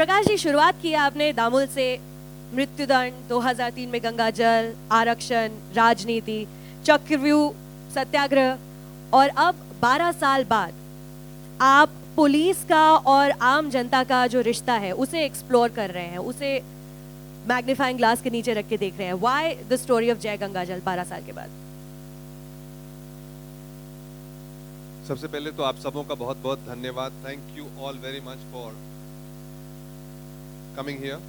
प्रकाश जी, शुरुआत की आपने दामुल से, मृत्युदंड, 2003 में गंगाजल, आरक्षण, राजनीति, चक्रव्यूह सत्याग्रह, और अब 12 साल बाद आप पुलिस का और आम जनता का जो रिश्ता है उसे एक्सप्लोर कर रहे हैं, उसे मैग्नीफाइंग ग्लास के नीचे रख के देख रहे हैं। व्हाई द स्टोरी ऑफ जय गंगाजल 12 साल के बाद? सबसे पहले तो आप सबों का बहुत बहुत धन्यवाद। Thank you all very much for coming here.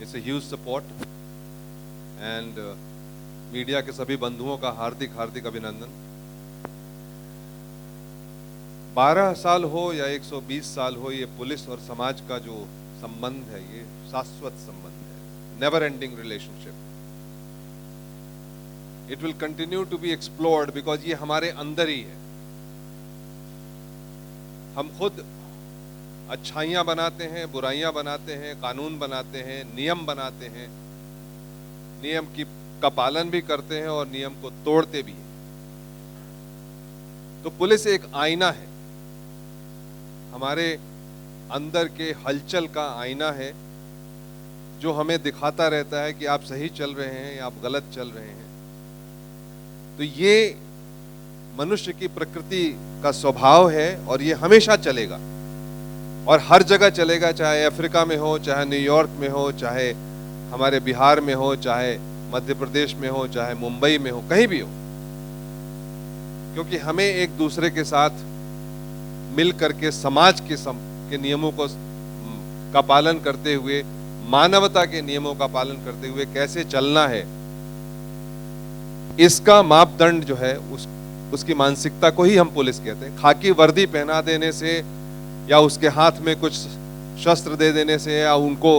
It's a huge support and media के सभी बंधुओं का हार्दिक हार्दिक अभिनंदन। 12 साल हो या 120 साल हो, ये पुलिस और समाज का जो संबंध है ये शाश्वत संबंध है, never ending relationship. It will continue to be explored because ये हमारे अंदर ही है। हम खुद अच्छाइयां बनाते हैं, बुराइयां बनाते हैं, कानून बनाते हैं, नियम बनाते हैं, नियम का पालन भी करते हैं और नियम को तोड़ते भी हैं। तो पुलिस एक आईना है, हमारे अंदर के हलचल का आईना है, जो हमें दिखाता रहता है कि आप सही चल रहे हैं या आप गलत चल रहे हैं। तो ये मनुष्य की प्रकृति का स्वभाव है और ये हमेशा चलेगा और हर जगह चलेगा, चाहे अफ्रीका में हो, चाहे न्यूयॉर्क में हो, चाहे हमारे बिहार में हो, चाहे मध्य प्रदेश में हो, चाहे मुंबई में हो, कहीं भी हो। क्योंकि हमें एक दूसरे के साथ मिल करके समाज के नियमों का पालन करते हुए, मानवता के नियमों का पालन करते हुए कैसे चलना है, इसका मापदंड जो है उसकी मानसिकता को ही हम पुलिस कहते हैं। खाकी वर्दी पहना देने से या उसके हाथ में कुछ शस्त्र दे देने से या उनको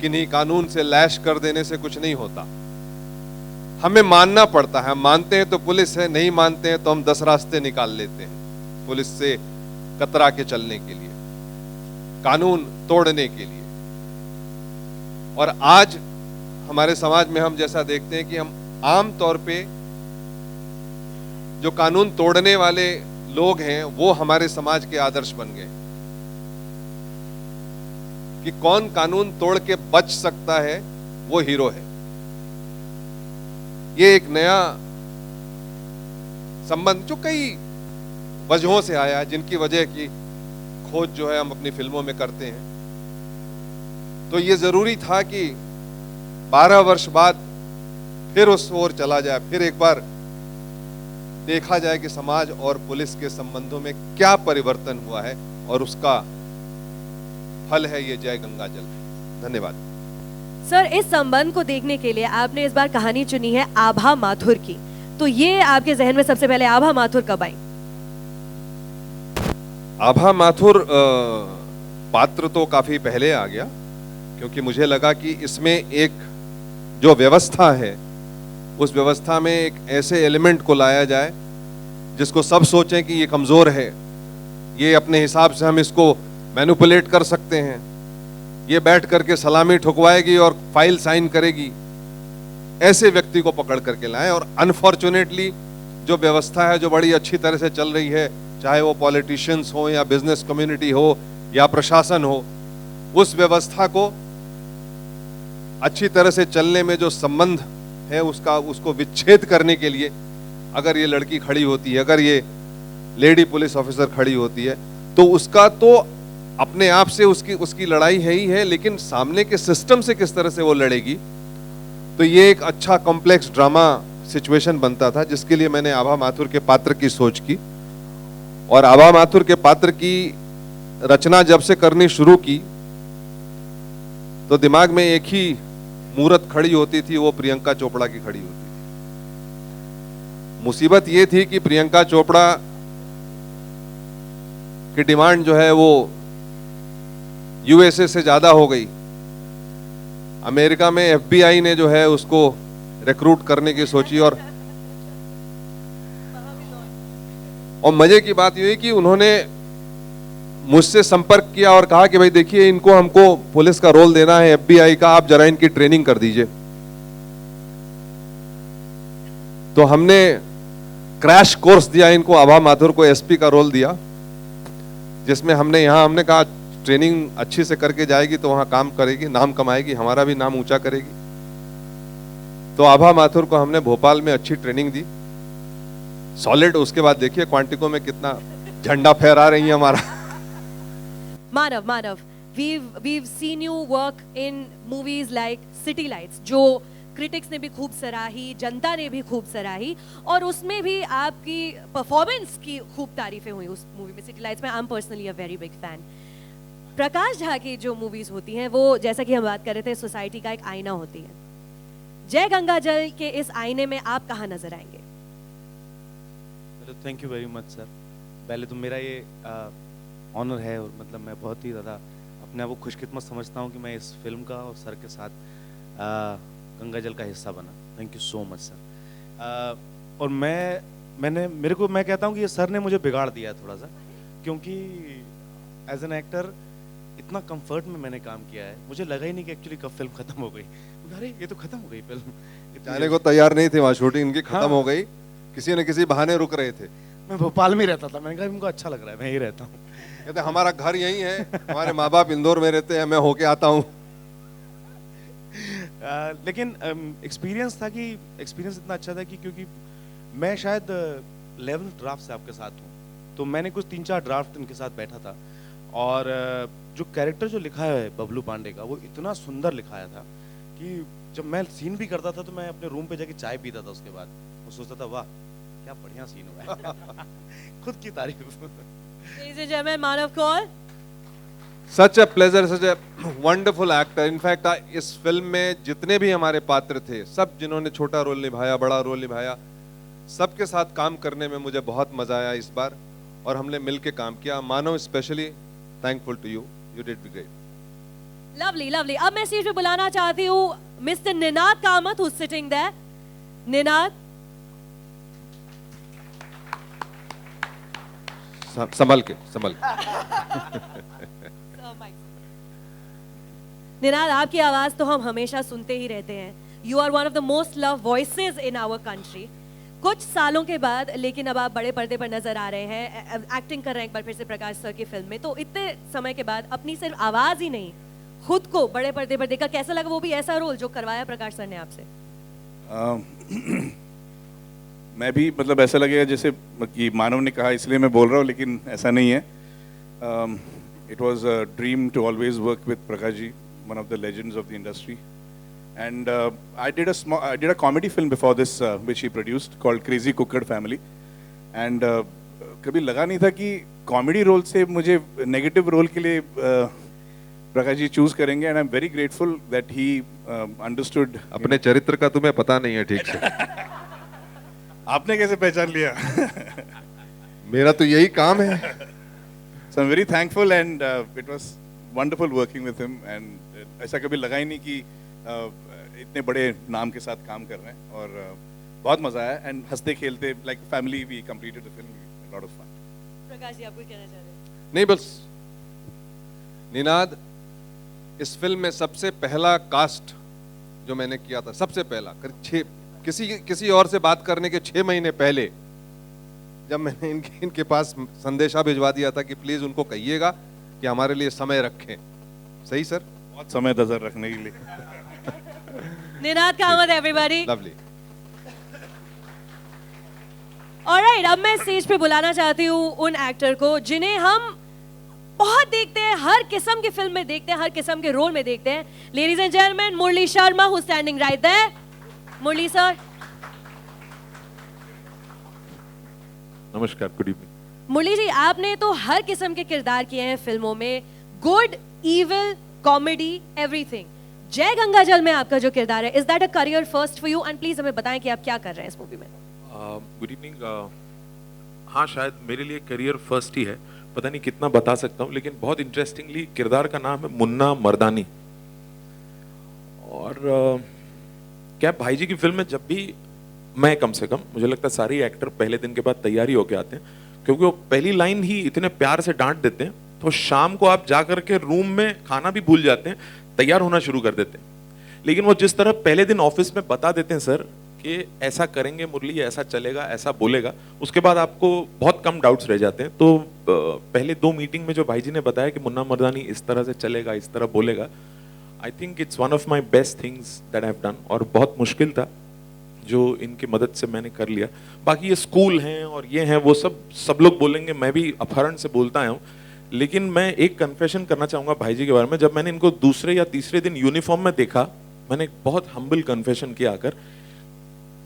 किन्हीं कानून से लैश कर देने से कुछ नहीं होता। हमें मानना पड़ता है। हम मानते हैं तो पुलिस है, नहीं मानते हैं तो हम 10 रास्ते निकाल लेते हैं पुलिस से कतरा के चलने के लिए, कानून तोड़ने के लिए। और आज हमारे समाज में हम जैसा देखते हैं कि हम आम तौर पे जो कानून तोड़ने वाले लोग हैं वो हमारे समाज के आदर्श बन गए कि कौन कानून तोड़ के बच सकता है वो हीरो है। ये एक नया संबंध जो कई वजहों से आया, जिनकी वजह की खोज जो है हम अपनी फिल्मों में करते हैं। तो ये जरूरी था कि 12 वर्ष बाद फिर उस ओर चला जाए, फिर एक बार देखा जाए कि समाज और पुलिस के संबंधों में क्या परिवर्तन हुआ है, और उसका फल है ये जय गंगाजल। धन्यवाद सर। इस संबंध को देखने के लिए आपने इस बार कहानी चुनी है आभा माथुर की, तो ये आपके जहन में सबसे पहले आभा माथुर कब आई? आभा माथुर पात्र तो काफी पहले आ गया, क्योंकि मुझे लगा कि इसमें एक जो व्यवस्था है उस व्यवस्था में एक ऐसे एलिमेंट को लाया जाए जिसको सब सोचें कि ये कमजोर है, ये अपने हिसाब से हम इसको मैनिपुलेट कर सकते हैं, ये बैठ करके सलामी ठुकवाएगी और फाइल साइन करेगी। ऐसे व्यक्ति को पकड़ करके लाएं। और अनफॉर्चुनेटली जो व्यवस्था है जो बड़ी अच्छी तरह से चल रही है, चाहे वो पॉलिटिशियंस हो या बिजनेस कम्युनिटी हो या प्रशासन हो, उस व्यवस्था को अच्छी तरह से चलने में जो संबंध है उसको विच्छेद करने के लिए अगर ये लड़की खड़ी होती है, अगर ये लेडी पुलिस ऑफिसर खड़ी होती है, तो उसका तो अपने आप से उसकी लड़ाई है ही है, लेकिन सामने के सिस्टम से किस तरह से वो लड़ेगी। तो ये एक अच्छा कॉम्प्लेक्स ड्रामा सिचुएशन बनता था, जिसके लिए मैंने आभा माथुर के पात्र की सोच की। और आभा माथुर के पात्र की रचना जब से करनी शुरू की तो दिमाग में एक ही मूर्त खड़ी होती थी, वो प्रियंका चोपड़ा की खड़ी होती थी। मुसीबत ये थी कि प्रियंका चोपड़ा की डिमांड जो है वो यूएसए से ज्यादा हो गई। अमेरिका में एफबीआई ने जो है उसको रिक्रूट करने की सोची, और मजे की बात ये हुई कि उन्होंने मुझसे संपर्क किया और कहा कि भाई देखिए, इनको हमको पुलिस का रोल देना है, एफबीआई का, आप जरा इनकी ट्रेनिंग कर दीजिए। तो हमने क्रैश कोर्स दिया इनको, आभा माथुर को एसपी का रोल दिया, जिसमें हमने कहा ट्रेनिंग अच्छी से करके जाएगी तो वहां काम करेगी, नाम कमाएगी, हमारा भी नाम ऊंचा करेगी। तो आभा माथुर को हमने भोपाल में अच्छी ट्रेनिंग दी, सॉलिड। उसके बाद देखिए क्वांटिको में कितना झंडा फहरा रही है हमारा। Manav, we've seen you work in movies like City Lights, जो क्रिटिक्स ने भी खूब सराही, जनता ने भी खूब सराही, और उसमें भी आपकी परफॉर्मेंस की खूब तारीफें हुई उस मूवी में, सिटी लाइट्स में। I am personally a very big fan. Prakash Jha की जो मूवीज होती हैं वो, जैसा कि हम बात कर रहे थे, सोसाइटी का एक आईना होती है। जय गंगा जल के इस आईने में आप कहाँ नजर आएंगे? Thank you very much sir. पहले तो मेरा ये ऑनर है, और मतलब मैं बहुत ही ज़्यादा अपने आप को खुशकिस्मत समझता हूँ कि मैं इस फिल्म का और सर के साथ गंगा जल का हिस्सा बना। Thank you so much sir. और मैं कहता हूँ कि ये सर ने मुझे बिगाड़ दिया थोड़ा सा, क्योंकि एज एन एक्टर इतना कंफर्ट में मैंने काम किया है, मुझे लगा ही नहीं कि एक्चुअली कब फिल्म खत्म हो गई। अरे ये तो खत्म हो गई फिल्म। जाने को तैयार नहीं थे, वहाँ शूटिंग इनकी खत्म हाँ। हो गई, किसी न किसी बहाने रुक रहे थे। मैं भोपाल में रहता था, मैंने कहा इनको अच्छा लग रहा है, मैं यही रहता हूँ। कहते हमारा घर यही है, हमारे माँ बाप इंदौर में रहते हैं, मैं होके आता हूँ। लेकिन एक्सपीरियंस इतना अच्छा था कि क्योंकि मैं शायद 11th ड्राफ्ट से आपके साथ हूँ, तो मैंने कुछ 3-4 ड्राफ्ट इनके साथ बैठा था, और जो कैरेक्टर जो लिखा है बबलू पांडे का, वो इतना सुंदर लिखाया था कि जब मैं सीन भी करता था तो मैं अपने रूम पे जाके चाय पीता था उसके बाद, और सोचता था वाह क्या बढ़िया सीन हुआ है। खुद की तारीफ। Ladies and gentlemen, Manav Kaur. Such a pleasure, such a wonderful actor. In fact इस फिल्म में जितने भी हमारे पात्र थे, सब जिन्होंने छोटा रोल निभाया, बड़ा रोल निभाया, सबके साथ काम करने में मुझे बहुत मजा आया इस बार, और हमने मिलके काम किया। Manav specially thankful to you, you did be great. Lovely lovely. अब मैं स्टेज पे बुलाना चाहती हूँ mister Ninad Kamat, who sitting there. Ninad, संभल के। निनाद, आपकी आवाज तो हम हमेशा सुनते ही रहते हैं। You are one of the most love voices in our country. कुछ सालों के बाद लेकिन अब आप बड़े पर्दे पर नजर आ रहे हैं, एक्टिंग कर रहे हैं एक बार फिर से प्रकाश सर की फिल्म में। तो इतने समय के बाद अपनी सिर्फ आवाज ही नहीं, खुद को बड़े पर्दे पर देखा, कैसा लगा? वो भी ऐसा रोल जो करवाया प्रकाश सर ने आपसे। मैं भी मतलब ऐसा लगेगा जैसे कि मानव ने कहा इसलिए मैं बोल रहा हूँ, लेकिन ऐसा नहीं है। It was a dream to always work with Prakash ji, one of the legends of the industry. And I did a comedy film before this, which he produced, called Crazy Cooked Family. And कभी लगा नहीं था कि comedy role से मुझे negative role के लिए Prakash ji choose करेंगे, and I am very grateful that he understood. अपने चरित्र का तुम्हें पता नहीं है ठीक से। आपने कैसे पहचान लिया? मेरा तो यही काम है। So I'm very thankful, and it was wonderful working with him, and ऐसा कभी लगा ही नहीं कि इतने बड़े नाम के साथ काम कर रहे हैं, और बहुत मजा आया, एंड हंसते खेलते like family we completed the film, lot of fun. Prakash ji, आप कुछ कहना चाह रहे हैं? नहीं, बस निनाद, इस फिल्म में सबसे पहला कास्ट जो मैंने किया था, सबसे पहला किसी और से बात करने के 6 महीने पहले, जब मैंने इनके पास संदेशा भिजवा दिया था कि प्लीज उनको कहिएगा कि हमारे लिए समय रखें। सही सर? बहुत समय था सर रखने के लिए। Ninad Kamat, everybody. Lovely. Alright, अब मैं स्टेज पे बुलाना चाहती हूँ उन एक्टर को जिन्हें हम बहुत देखते हैं, हर किस्म की फिल्म में देखते हैं, हर किस्म के रोल में देखते हैं। Ladies and gentleman, Murli Sharma, who standing right there. Murli sir. नमस्कार, गुड इवनिंग। मुरली जी, आपने तो हर किस्म के किरदार किए हैं फिल्मों में, गुड, इविल, कॉमेडी, एवरीथिंग। जय गंगा जल में आपका जो किरदार है, is that a career first for you? And please हमें बताएं कि आप क्या कर रहे हैं इस मूवी में। Good evening. हाँ, शायद मेरे लिए करियर फर्स्ट ही है, पता नहीं कितना बता सकता हूँ, लेकिन बहुत इंटरेस्टिंगली किरदार का नाम है मुन्ना मर्दानी। और क्या भाई जी की फिल्म में जब भी मैं, कम से कम मुझे लगता है सारे एक्टर पहले दिन के बाद तैयारी होके आते हैं, क्योंकि वो पहली लाइन ही इतने प्यार से डांट देते हैं, तो शाम को आप जाकर के रूम में खाना भी भूल जाते हैं, तैयार होना शुरू कर देते हैं। लेकिन वो जिस तरह पहले दिन ऑफिस में बता देते हैं सर कि ऐसा करेंगे मुरली, ऐसा चलेगा, ऐसा बोलेगा, उसके बाद आपको बहुत कम डाउट्स रह जाते हैं। तो पहले 2 मीटिंग में जो भाई जी ने बताया कि मुन्ना मर्दानी इस तरह से चलेगा, इस तरह बोलेगा, I think it's one of my best things that I have done. और बहुत मुश्किल था जो इनकी मदद से मैंने कर लिया। बाकी ये स्कूल हैं और ये हैं, वो सब लोग बोलेंगे, मैं भी अपहरण से बोलता आया हूँ। लेकिन मैं एक कन्फेशन करना चाहूँगा भाई जी के बारे में। जब मैंने इनको दूसरे या तीसरे दिन यूनिफॉर्म में देखा, मैंने एक बहुत हम्बल कन्फेशन किया आकर।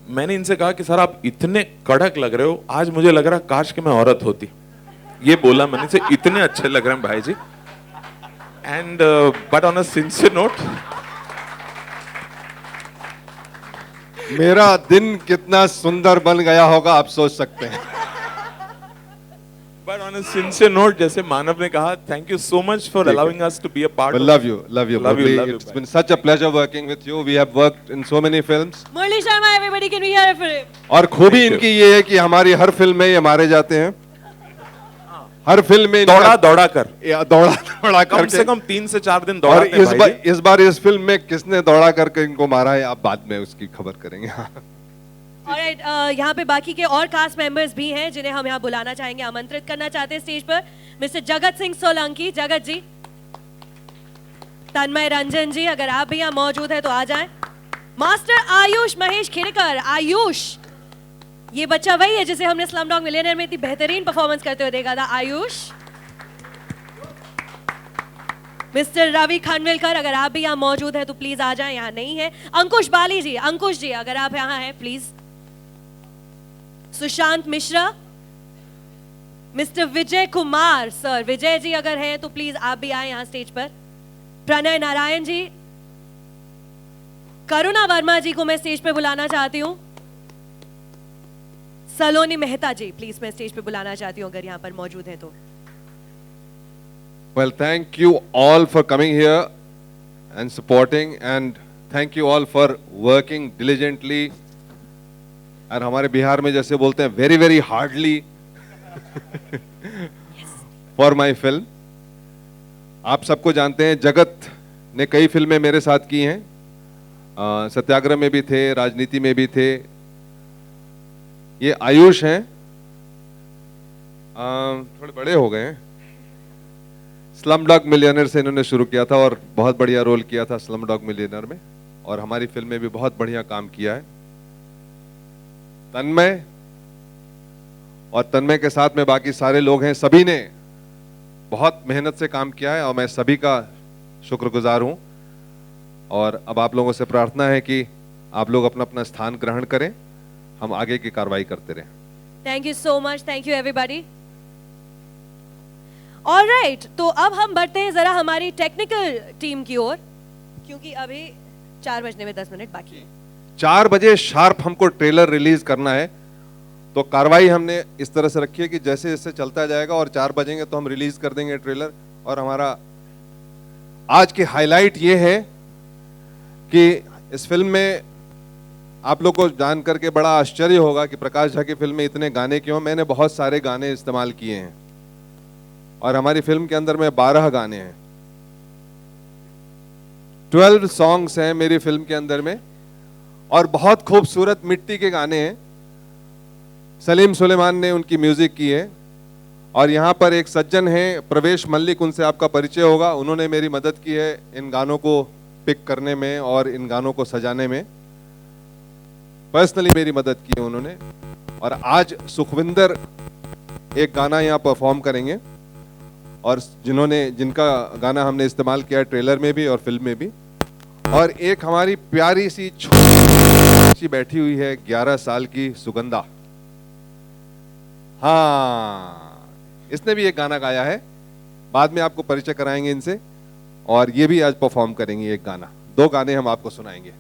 मैंने इनसे कहा कि सर आप इतने कड़क लग रहे हो, आज मुझे लग रहा काश कि मैं औरत होती। ये बोला मैंने से, इतने अच्छे लग रहे हैं भाई जी। And but on a sincere note, मेरा दिन कितना सुंदर बन गया होगा आप सोच सकते हैं। But on a sincere note, जैसे मानव ने कहा, thank you so much for allowing us to be a part Well, of. love you, Murli. It's bye. been such a pleasure working with you. We have worked in so many films. Murli Sharma, everybody, can we hear it for him? और खूबी Thank you. इनकी ये है कि हमारी हर film में ये मारे जाते हैं। हर फिल्म में दौड़ा दौड़ा कर, दौड़ा कम से करके। कम 3 से 4 दिन और दौड़ाते हैं भाई जी। इस बार इस फिल्म में किसने दौड़ा करके इनको मारा है, आप बाद में उसकी खबर करेंगे। ऑलराइट, यहाँ पे बाकी के और कास्ट मेंबर्स भी हैं जिन्हें हम यहाँ बुलाना चाहेंगे, आमंत्रित करना चाहते हैं स्टेज पर। मिस्टर जगत सिंह सोलंकी, जगत जी, तन्मय रंजन जी, अगर आप भी यहाँ मौजूद हैं तो आ जाएं। मास्टर आयुष महेश खिड़कर, आयुष, ये बच्चा वही है जिसे हमने स्लमडॉग मिलियनेयर में इतनी बेहतरीन परफॉर्मेंस करते हुए देखा था, आयुष। मिस्टर रवि खंडविलकर, अगर आप भी यहाँ मौजूद हैं तो प्लीज आ जाएं, यहाँ नहीं है। अंकुश बाली जी, अंकुश जी, अगर आप यहाँ हैं please. Sushant Mishra, mister Vijay Kumar sir, Vijay ji अगर हैं तो प्लीज आप भी आए यहाँ स्टेज पर। प्रणय नारायण जी, करुणा वर्मा जी को मैं स्टेज पे बुलाना चाहती हूँ। सलोनी मेहता जी, प्लीज मैं स्टेज पे बुलाना चाहती हूँ अगर यहाँ पर मौजूद है तो। Well, thank you all for coming here and supporting, and thank you all for working diligently. और हमारे बिहार में जैसे बोलते हैं very very hardly for my film. आप सबको जानते हैं, जगत ने कई फिल्में मेरे साथ की हैं। सत्याग्रह में भी थे, राजनीति में भी थे। ये आयुष हैं, थोड़े बड़े हो गए हैं। स्लमडॉग मिलियनेयर से इन्होंने शुरू किया था और बहुत बढ़िया रोल किया था स्लमडॉग मिलियनेयर में, और हमारी फिल्म में भी बहुत बढ़िया काम किया है। तन्मय, और तन्मय के साथ में बाकी सारे लोग हैं, सभी ने बहुत मेहनत से काम किया है और मैं सभी का शुक्रगुजार हूं। और अब आप लोगों से प्रार्थना है कि आप लोग अपना अपना स्थान ग्रहण करें, हम आगे की कार्रवाई करते रहें। Thank you so much, thank you everybody. Alright, तो अब हम बढ़ते हैं जरा हमारी टेक्निकल टीम की ओर, क्योंकि अभी 4 बजने में 10 मिनट बाकी है। 4 बजे शार्प हमको ट्रेलर रिलीज करना है, तो कार्रवाई हमने इस तरह से रखी है कि जैसे जैसे चलता जाएगा और 4 बजेंगे तो हम रिलीज कर देंगे ट्रेलर। और हमारा आज की हाईलाइट ये है कि इस फिल्म में आप लोग को जान करके बड़ा आश्चर्य होगा कि प्रकाश झा की फिल्म में इतने गाने क्यों। मैंने बहुत सारे गाने इस्तेमाल किए हैं और हमारी फिल्म के अंदर में 12 गाने हैं, 12 सॉन्ग्स हैं मेरी फिल्म के अंदर में, और बहुत खूबसूरत मिट्टी के गाने हैं। सलीम सुलेमान ने उनकी म्यूजिक की है। और यहाँ पर एक सज्जन हैं प्रवेश मल्लिक, उनसे आपका परिचय होगा। उन्होंने मेरी मदद की है इन गानों को पिक करने में और इन गानों को सजाने में, पर्सनली मेरी मदद की है उन्होंने। और आज सुखविंदर एक गाना यहाँ परफॉर्म करेंगे, और जिनका गाना हमने इस्तेमाल किया है ट्रेलर में भी और फिल्म में भी। और एक हमारी प्यारी सी छोटी बैठी हुई है 11 साल की सुगंधा, हाँ, इसने भी एक गाना गाया है, बाद में आपको परिचय कराएंगे इनसे। और ये भी आज परफॉर्म करेंगी एक गाना, 2 गाने हम आपको सुनाएंगे।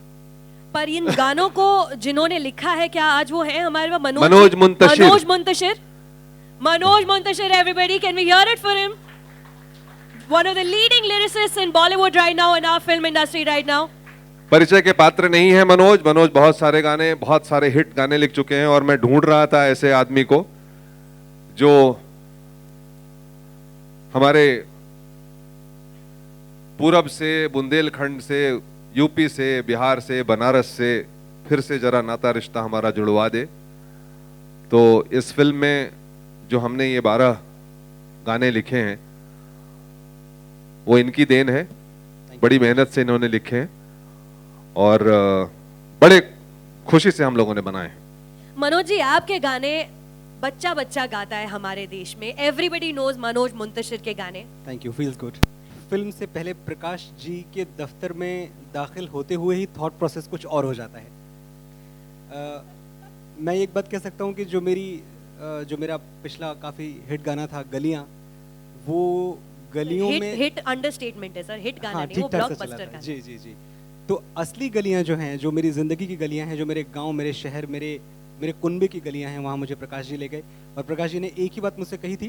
पर इन गानों को जिन्होंने लिखा है, क्या आज वो हैं हमारे पास? Manoj Muntashir. Manoj Muntashir, everybody, can we hear it for him? One of the leading lyricists in Bollywood right now, in our film industry right now. परिचय के पात्र नहीं है मनोज बहुत सारे गाने, बहुत सारे हिट गाने लिख चुके हैं। और मैं ढूंढ रहा था ऐसे आदमी को जो हमारे पूरब से, बुंदेलखंड से, यूपी से, बिहार से, बनारस से फिर से जरा नाता रिश्ता हमारा जुड़वा दे। तो इस फिल्म में जो हमने ये 12 गाने लिखे हैं वो इनकी देन है, बड़ी मेहनत से इन्होंने लिखे हैं और बड़े खुशी से हम लोगों ने बनाए हैं। मनोज जी, आपके गाने बच्चा बच्चा गाता है हमारे देश में। एवरीबडी नोज मनोज मुंतशिर के गाने। Thank you, feels good. Film से पहले प्रकाश जी के दफ्तर में दाखिल होते हुए ही थॉट प्रोसेस कुछ और हो जाता है। मैं एक बात कह सकता हूँ कि जो मेरा पिछला काफ़ी हिट गाना था गलियाँ, वो गलियों में हिट अंडरस्टेटमेंट है सर, हिट गाना हाँ, नहीं, वो ठीक ठाक से ब्लॉकबस्टर चला था। गाना। जी जी जी। तो असली गलियाँ जो हैं, जो मेरी ज़िंदगी की गलियाँ हैं, जो मेरे गांव, मेरे शहर, मेरे कुनबे की गलियाँ हैं, वहाँ मुझे प्रकाश जी ले गए और प्रकाश जी ने एक ही बात मुझसे कही थी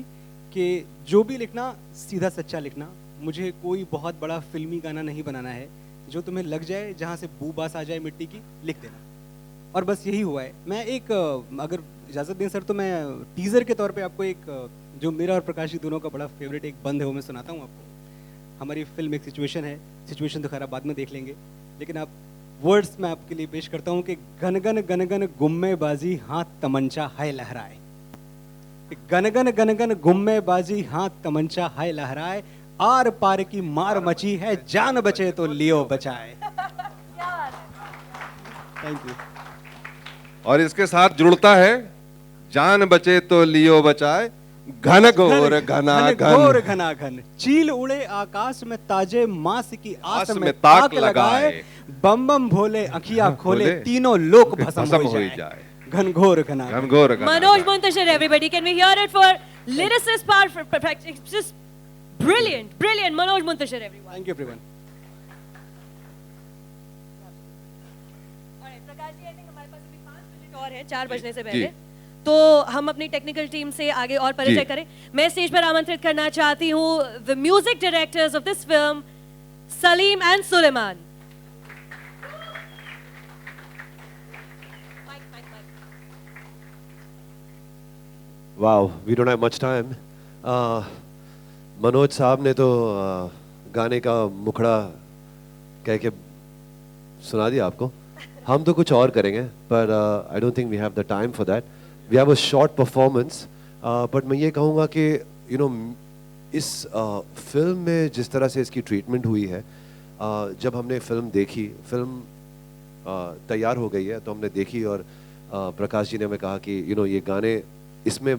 कि जो भी लिखना सीधा सच्चा लिखना, मुझे कोई बहुत बड़ा फिल्मी गाना नहीं बनाना है, जो तुम्हें लग जाए, जहाँ से बू बास आ जाए मिट्टी की, लिख देना। और बस यही हुआ है। मैं एक अगर इजाज़त दें सर तो मैं टीज़र के तौर पे आपको एक जो मेरा और प्रकाश जी दोनों का बड़ा फेवरेट एक बंद है वो मैं सुनाता हूँ आपको। हमारी फिल्म एक सिचुएशन है, सिचुएशन तो खैर आप बाद में देख लेंगे, लेकिन आप वर्ड्स मैं आपके लिए पेश करता हूँ कि गन गन गन गन गुम्मे बाजी हाथ तमंचा हाय लहराए। गन गन गन गन गुम्मे बाजी हाथ तमंचा हाय लहराए, आर पार की मार मची है, जान बचे तो लियो बचाए। Thank you. और इसके साथ जुड़ता है जान बचे तो लियो बचाए, घन घोर घना घोर घन, घना घन, चील उड़े आकाश में ताजे मास की आस में ताक ताक लगाए, बम बम भोले अखियां खोले, तीनों लोक भस्म हो जाए। घन घोर घना घन घोर घना। Manoj Muntasher, everybody, can we hear it for lyricist part for perfect? It's just brilliant, brilliant. Manoj Muntasher, everyone. Thank you everyone. Alright, Prakash ji, I think हमारे पास अभी 5 मिनट और है, 4 बजने से जी। पहले। तो हम अपनी टेक्निकल टीम से आगे और परिचय जी। करें। मैं स्टेज पर आमंत्रित करना चाहती हूँ the music directors of this film, Salim and Suleiman. Wow, we don't have much time. Manoj साहब ने तो गाने का मुखड़ा कह के सुना दिया आपको। हम तो कुछ और करेंगे, पर I don't think we have the time for that. We have a short performance, but मैं ये कहूँगा कि यू नो इस फिल्म में जिस तरह से इसकी ट्रीटमेंट हुई है, जब हमने फिल्म देखी, फिल्म तैयार हो गई है तो हमने देखी और प्रकाश जी ने हमें कहा कि यू नो ये गाने, इसमें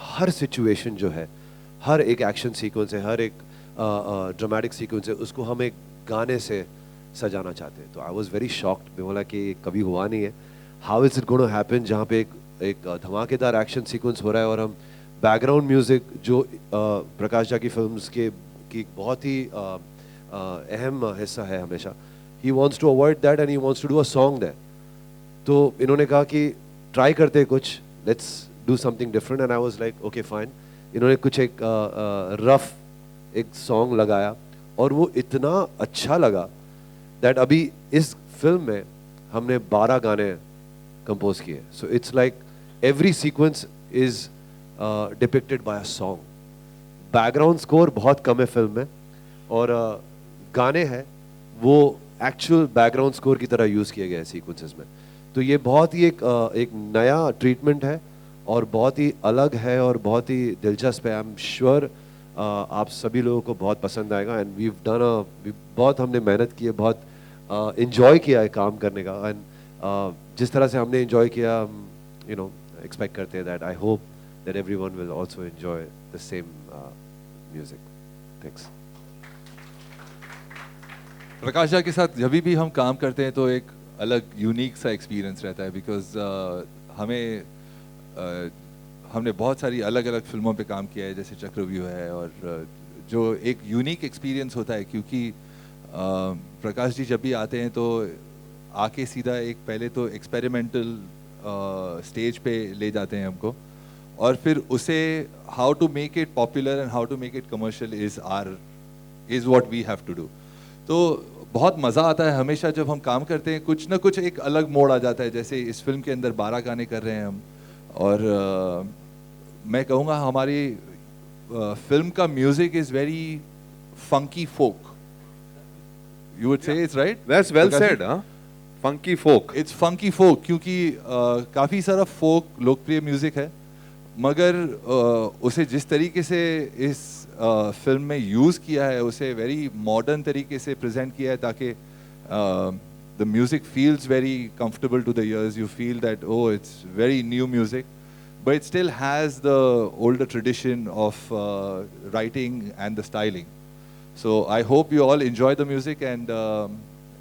हर सिचुएशन जो है, हर एक एक्शन सीक्वेंस है, हर एक ड्रामेटिक सीक्वेंस है, उसको हम एक गाने से सजाना चाहते हैं। तो आई वॉज वेरी शॉक्ड। मैं बोला कि कभी हुआ नहीं है, how is it gonna happen, जहाँ पे एक धमाकेदार एक्शन सीक्वेंस हो रहा है और हम बैकग्राउंड म्यूजिक जो प्रकाश जी की फिल्म्स की बहुत ही अहम हिस्सा है हमेशा, he wants to avoid that and he wants to do a song that. तो इन्होंने कहा कि ट्राई करते हैं कुछ, let's do something different, and I was like okay fine. इन्होंने कुछ एक रफ एक सॉन्ग लगाया और वो इतना अच्छा लगा दैट अभी इस फिल्म में हमने 12 गाने कंपोज किए। So it's like every sequence is depicted bye a song. Background score बहुत कम है फिल्म में, और गाने हैं वो एक्चुअल बैकग्राउंड स्कोर की तरह यूज़ किए गए हैं सीक्वेंसेस में। तो ये बहुत ही एक नया ट्रीटमेंट है और बहुत ही अलग है और बहुत ही दिलचस्प है। आई एम श्योर आप सभी लोगों को बहुत पसंद आएगा। एंड वी बहुत हमने मेहनत की है, बहुत इन्जॉय किया है काम करने का, एंड जिस तरह से हमने इन्जॉय किया, यू नो एक्सपेक्ट करते हैं that I hope that everyone will also enjoy the same music. Thanks. Prakash ji के साथ जब भी हम काम करते हैं तो एक अलग यूनिक सा एक्सपीरियंस रहता है, बिकॉज हमने बहुत सारी अलग अलग फिल्मों पे काम किया है, जैसे चक्रव्यूह है, और जो एक यूनिक एक्सपीरियंस होता है क्योंकि प्रकाश जी जब भी आते हैं तो आके सीधा एक पहले तो एक्सपेरिमेंटल स्टेज पे ले जाते हैं हमको, और फिर उसे how to make it popular and how to make it commercial is what we have to do. तो बहुत मज़ा आता है हमेशा जब हम काम करते हैं, कुछ ना कुछ एक अलग मोड़ आ जाता है। जैसे इस फिल्म के अंदर 12 गाने कर रहे हैं हम, और मैं कहूँगा हमारी फिल्म का music is very funky folk, you would say it's right? That's well said, huh? Funky folk. It's funky folk क्योंकि काफ़ी सारा फोक लोकप्रिय म्यूज़िक है, मगर उसे जिस तरीके से इस फिल्म में यूज़ किया है उसे वेरी मॉडर्न तरीके से प्रेजेंट किया है ताकि the music feels very comfortable to the ears. You feel that, oh, it's very new music, but it still has the older tradition of writing and the styling. So I hope you all enjoy the music, and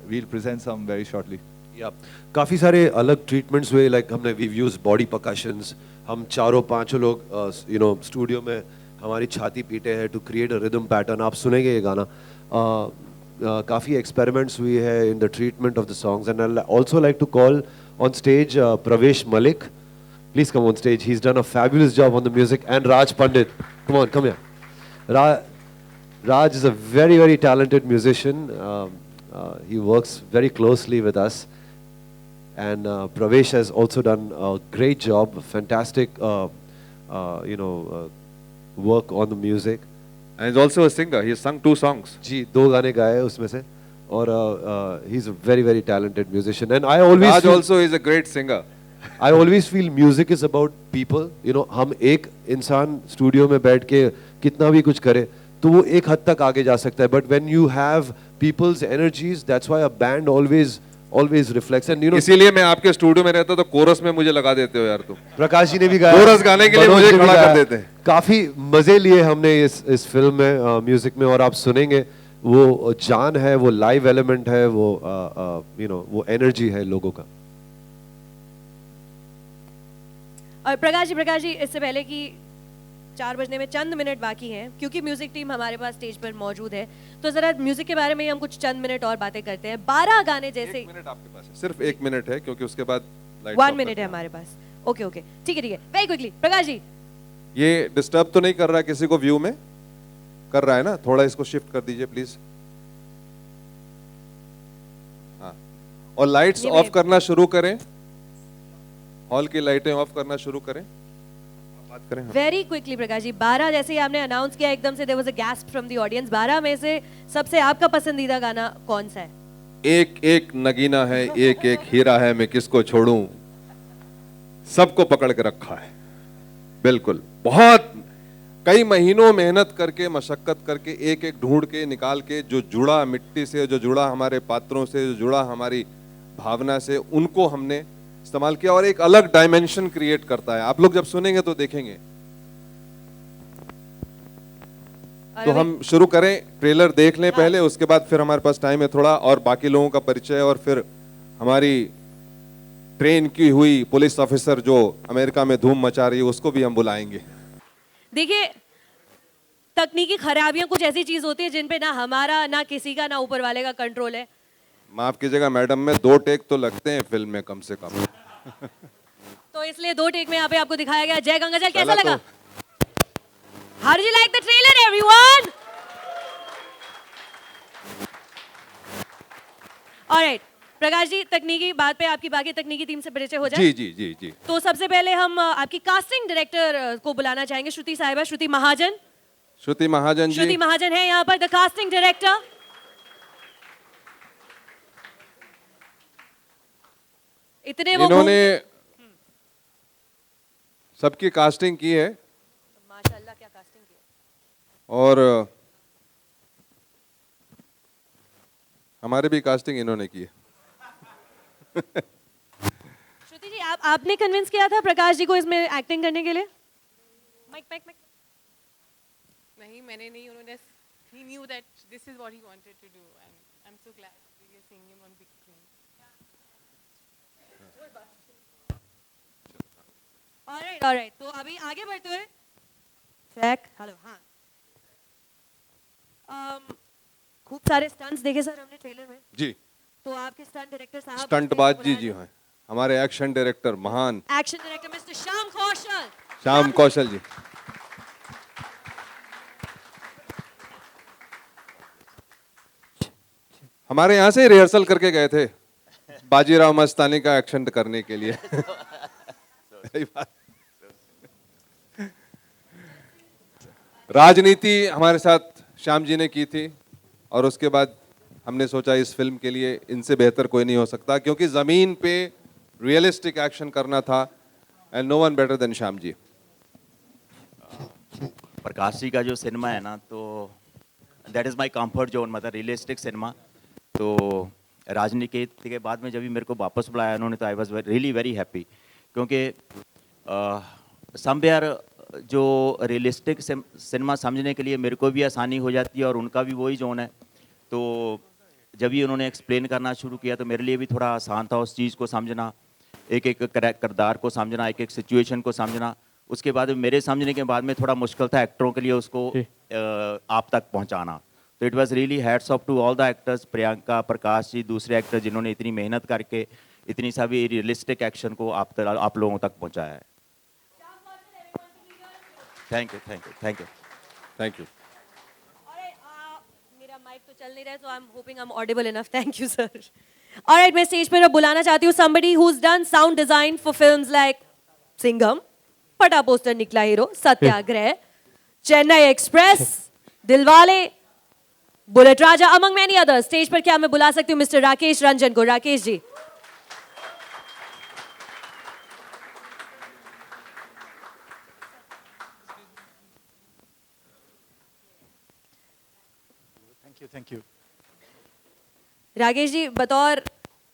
we'll present some very shortly. Yeah, काफ़ी सारे अलग treatments हुए, like हमने we've used body percussions. हम चारों पांचों लोग studio में हमारी छाती पीटे हैं to create a rhythm pattern. आप सुनेंगे ये गाना. काफ़ी experiments हुई है in the treatment of the songs, and I'd also like to call on stage Pravesh Malik. Please come on stage. He's done a fabulous job on the music, and Raj Pandit. Come on, come here. Raj is a very, very talented musician. He works very closely with us. And Pravesh has also done a great job, fantastic, work on the music. And he's also a singer. He has sung 2 songs. जी 2 गाने गाए उसमें से, और he's a very, very talented musician. And I always Raj feel, also is a great singer. I always feel music is about people. हम एक इंसान studio में बैठ के कितना भी कुछ करे तो वो एक हद तक आगे जा सकता है. But when you have people's energies, that's why a band always reflects. And इसीलिए मैं आपके स्टूडियो में रहता तो कोरस में मुझे लगा देते हो यार तुम. प्रकाश जी ने भी गाया, कोरस गाने के लिए मनोज मुझे ने भी खड़ा कर गाया. देते हैं. काफी मजे लिए हमने इस फिल्म में म्यूजिक में, और आप सुनेंगे वो जान है, वो लाइव एलिमेंट है, वो एनर्जी है लोगों का. और प्रकाश जी, इससे पहले कि 4 बजने में चंद मिनट बाकी हैं, क्योंकि म्यूजिक टीम हमारे पास स्टेज पर मौजूद है, तो जरा म्यूजिक के बारे में हम कुछ चंद मिनट और बातें करते हैं. 12 गाने जैसे. 1 मिनट आपके पास है, सिर्फ 1 मिनट है, क्योंकि उसके बाद 1 मिनट है हमारे पास. ओके, ठीक है. Very quickly Prakash ji. ये डिस्टर्ब तो नहीं कर रहा है किसी को? व्यू में कर रहा है ना? थोड़ा इसको शिफ्ट कर दीजिए प्लीज. हाँ, और लाइट्स ऑफ करना शुरू करें. हॉल की लाइटें ऑफ करना शुरू करें. बात करें. वेरी क्विकली प्रकाश जी, 12 जैसे ही आपने अनाउंस किया एकदम से there was a gasp from the audience. 12 में से सबसे आपका पसंदीदा गाना कौन सा है? एक एक नगीना है, एक एक हीरा है, मैं किसको छोड़ूं, सबको पकड़ के रखा है. बिल्कुल, बहुत कई महीनों मेहनत करके, मशक्कत करके, एक एक ढूंढ के निकाल के, जो जुड़ा मिट्टी से, जो जुड़ा हमारे पात्रों से, जो जुड़ा हमारी भावना से, उनको हमने इस्तेमाल किया और एक अलग डायमेंशन क्रिएट करता है. आप लोग जब सुनेंगे तो देखेंगे. तो हम शुरू करें, ट्रेलर देख लें पहले, उसके बाद फिर हमारे पास टाइम है थोड़ा, और बाकी लोगों का परिचय, और फिर हमारी ट्रेन की हुई पुलिस ऑफिसर जो अमेरिका में धूम मचा रही है उसको भी हम बुलाएंगे. देखिए, तकनीकी खराबियां कुछ ऐसी चीज होती है जिन पे ना हमारा, ना किसी का, ना ऊपर वाले का कंट्रोल है. माफ कीजिएगा मैडम, में 2 टेक तो लगते हैं फिल्म में कम से कम. तो इसलिए 2 टेक में यहाँ पे आपको दिखाया गया. जय गंगाजल कैसा लगा? How did you like the trailer, everyone? Alright, Prakash जी, तकनीकी बात पे आपकी बाकी तकनीकी टीम से परिचय हो जाए. जी. तो सबसे पहले हम आपकी कास्टिंग डायरेक्टर को बुलाना चाहेंगे, श्रुति साहिबा, श्रुति महाजन. श्रुति महाजन जी. श्रुति महाजन है यहाँ पर द कास्टिंग डायरेक्टर. इन्होंने सबकी कास्टिंग की है. माशाल्लाह, क्या कास्टिंग की है. और हमारे भी कास्टिंग इन्होंने की है. श्रुति जी, आपने कन्विंस किया था प्रकाश जी को इसमें एक्टिंग करने के लिए? माइक. नहीं, मैंने नहीं. उन्होंने, he knew that this is what he wanted to do, and I'm so glad we are seeing him on big screen. Alright. तो अभी आगे बढ़ते हुए चेक. हेलो. हाँ, खूब सारे स्टंट्स देखे सर हमने ट्रेलर में. जी. तो आपके स्टंट डायरेक्टर साहब, स्टंटबाज जी हैं. हमारे एक्शन डायरेक्टर, महान एक्शन डायरेक्टर मिस्टर श्याम कौशल जी. हमारे यहाँ से रिहर्सल करके गए थे बाजीराव मस्तानी का एक्शन करने के लिए. सही बात. राजनीति हमारे साथ श्याम जी ने की थी, और उसके बाद हमने सोचा इस फिल्म के लिए इनसे बेहतर कोई नहीं हो सकता, क्योंकि ज़मीन पे रियलिस्टिक एक्शन करना था, and no one better than Shyam ji. Prakash ji का जो सिनेमा है ना, तो that is my comfort zone, मतलब रियलिस्टिक सिनेमा। तो राजनीति के बाद में जब भी मेरे को वापस बुलाया उन्होंने, तो I was really very happy, क्योंकि समवेयर जो रियलिस्टिक सिनेमा समझने के लिए मेरे को भी आसानी हो जाती है और उनका भी वही जोन है। तो जब भी उन्होंने एक्सप्लेन करना शुरू किया तो मेरे लिए भी थोड़ा आसान था उस चीज़ को समझना, एक एक किरदार को समझना, एक एक सिचुएशन को समझना। उसके बाद मेरे समझने के बाद में थोड़ा मुश्किल था एक्टरों के लिए उसको आप तक पहुंचाना। तो it was really hats off to all the actors, Priyanka, Prakash ji, दूसरे एक्टर जिन्होंने इतनी मेहनत करके इतनी सभी रियलिस्टिक एक्शन को आप लोगों तक पहुंचाया है। Thank you, thank you, thank you, thank you. मेरा माइक तो चल नहीं रहा है, so I'm hoping I'm audible enough. Thank you, sir. Alright, मैं स्टेज पर अब बुलाना चाहती हूँ somebody who's done sound design for films like Singham, फटा पोस्टर निकला हीरो, सत्याग्रह, चेन्नई एक्सप्रेस, दिलवाले, बुलेट राजा, among many others. स्टेज पर क्या मैं बुला सकती हूँ मिस्टर राकेश रंजन को? राकेश जी। Thank you. राकेश जी, बतौर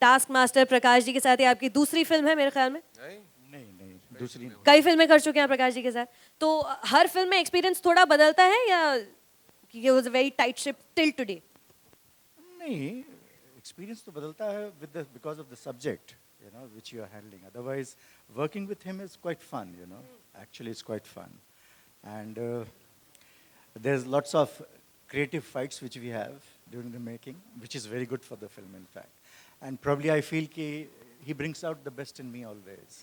टास्क मास्टर प्रकाश जी के साथ ये आपकी दूसरी फिल्म है मेरे ख्याल में? नहीं, दूसरी नहीं। कई फिल्में कर चुके हैं प्रकाश जी के साथ, तो हर फिल्म में एक्सपीरियंस थोड़ा बदलता है या ये was a very tight ship till today? नहीं, एक्सपीरियंस तो बदलता है with because of the subject, you know, which you are handling. Otherwise working with him is quite fun, you know, actually it's quite fun. And there is lots of creative fights which we have during the making, which is very good for the film, in fact. And probably I feel he brings out the best in me always.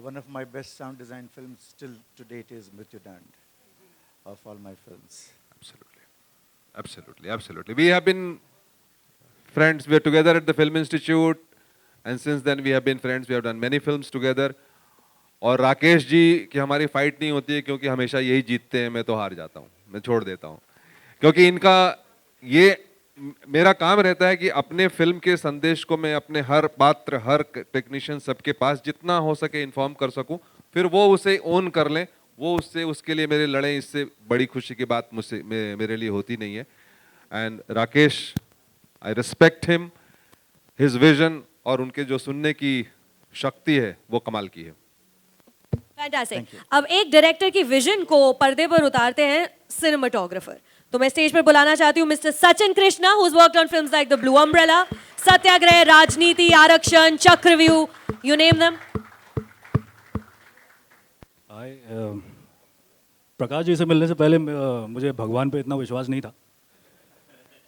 One of my best sound design films still to date is Mrityudand of all my films. Absolutely, absolutely, absolutely. We have been friends. We are together at the Film Institute, and since then we have been friends. We have done many films together. और राकेश जी की हमारी fight नहीं होती है, क्योंकि हमेशा यही जीतते हैं, मैं तो हार जाता हूँ, मैं छोड़ देता हूँ, क्योंकि इनका ये मेरा काम रहता है कि अपने फिल्म के संदेश को मैं अपने हर पात्र, हर टेक्नीशियन, सबके पास जितना हो सके इन्फॉर्म कर सकूं, फिर वो उसे ओन कर लें, वो उसके लिए मेरे लड़ें, इससे बड़ी खुशी की बात मेरे लिए होती नहीं है। And Rakesh, I respect him, his vision, और उनके जो सुनने की शक्ति है वो कमाल की है। फैंटास्टिक। अब एक डायरेक्टर की विजन को पर्दे पर उतारते हैं सिनेमाटोग्राफर। तो मैं स्टेज पर बुलाना चाहती हूँ mister Sachin Krishna, who has worked on films like the blue umbrella, Satyagraha, Rajneeti, Aarakshan, Chakravyuh, you name them. Prakash ji से मिलने से पहले मुझे भगवान पे इतना विश्वास नहीं था,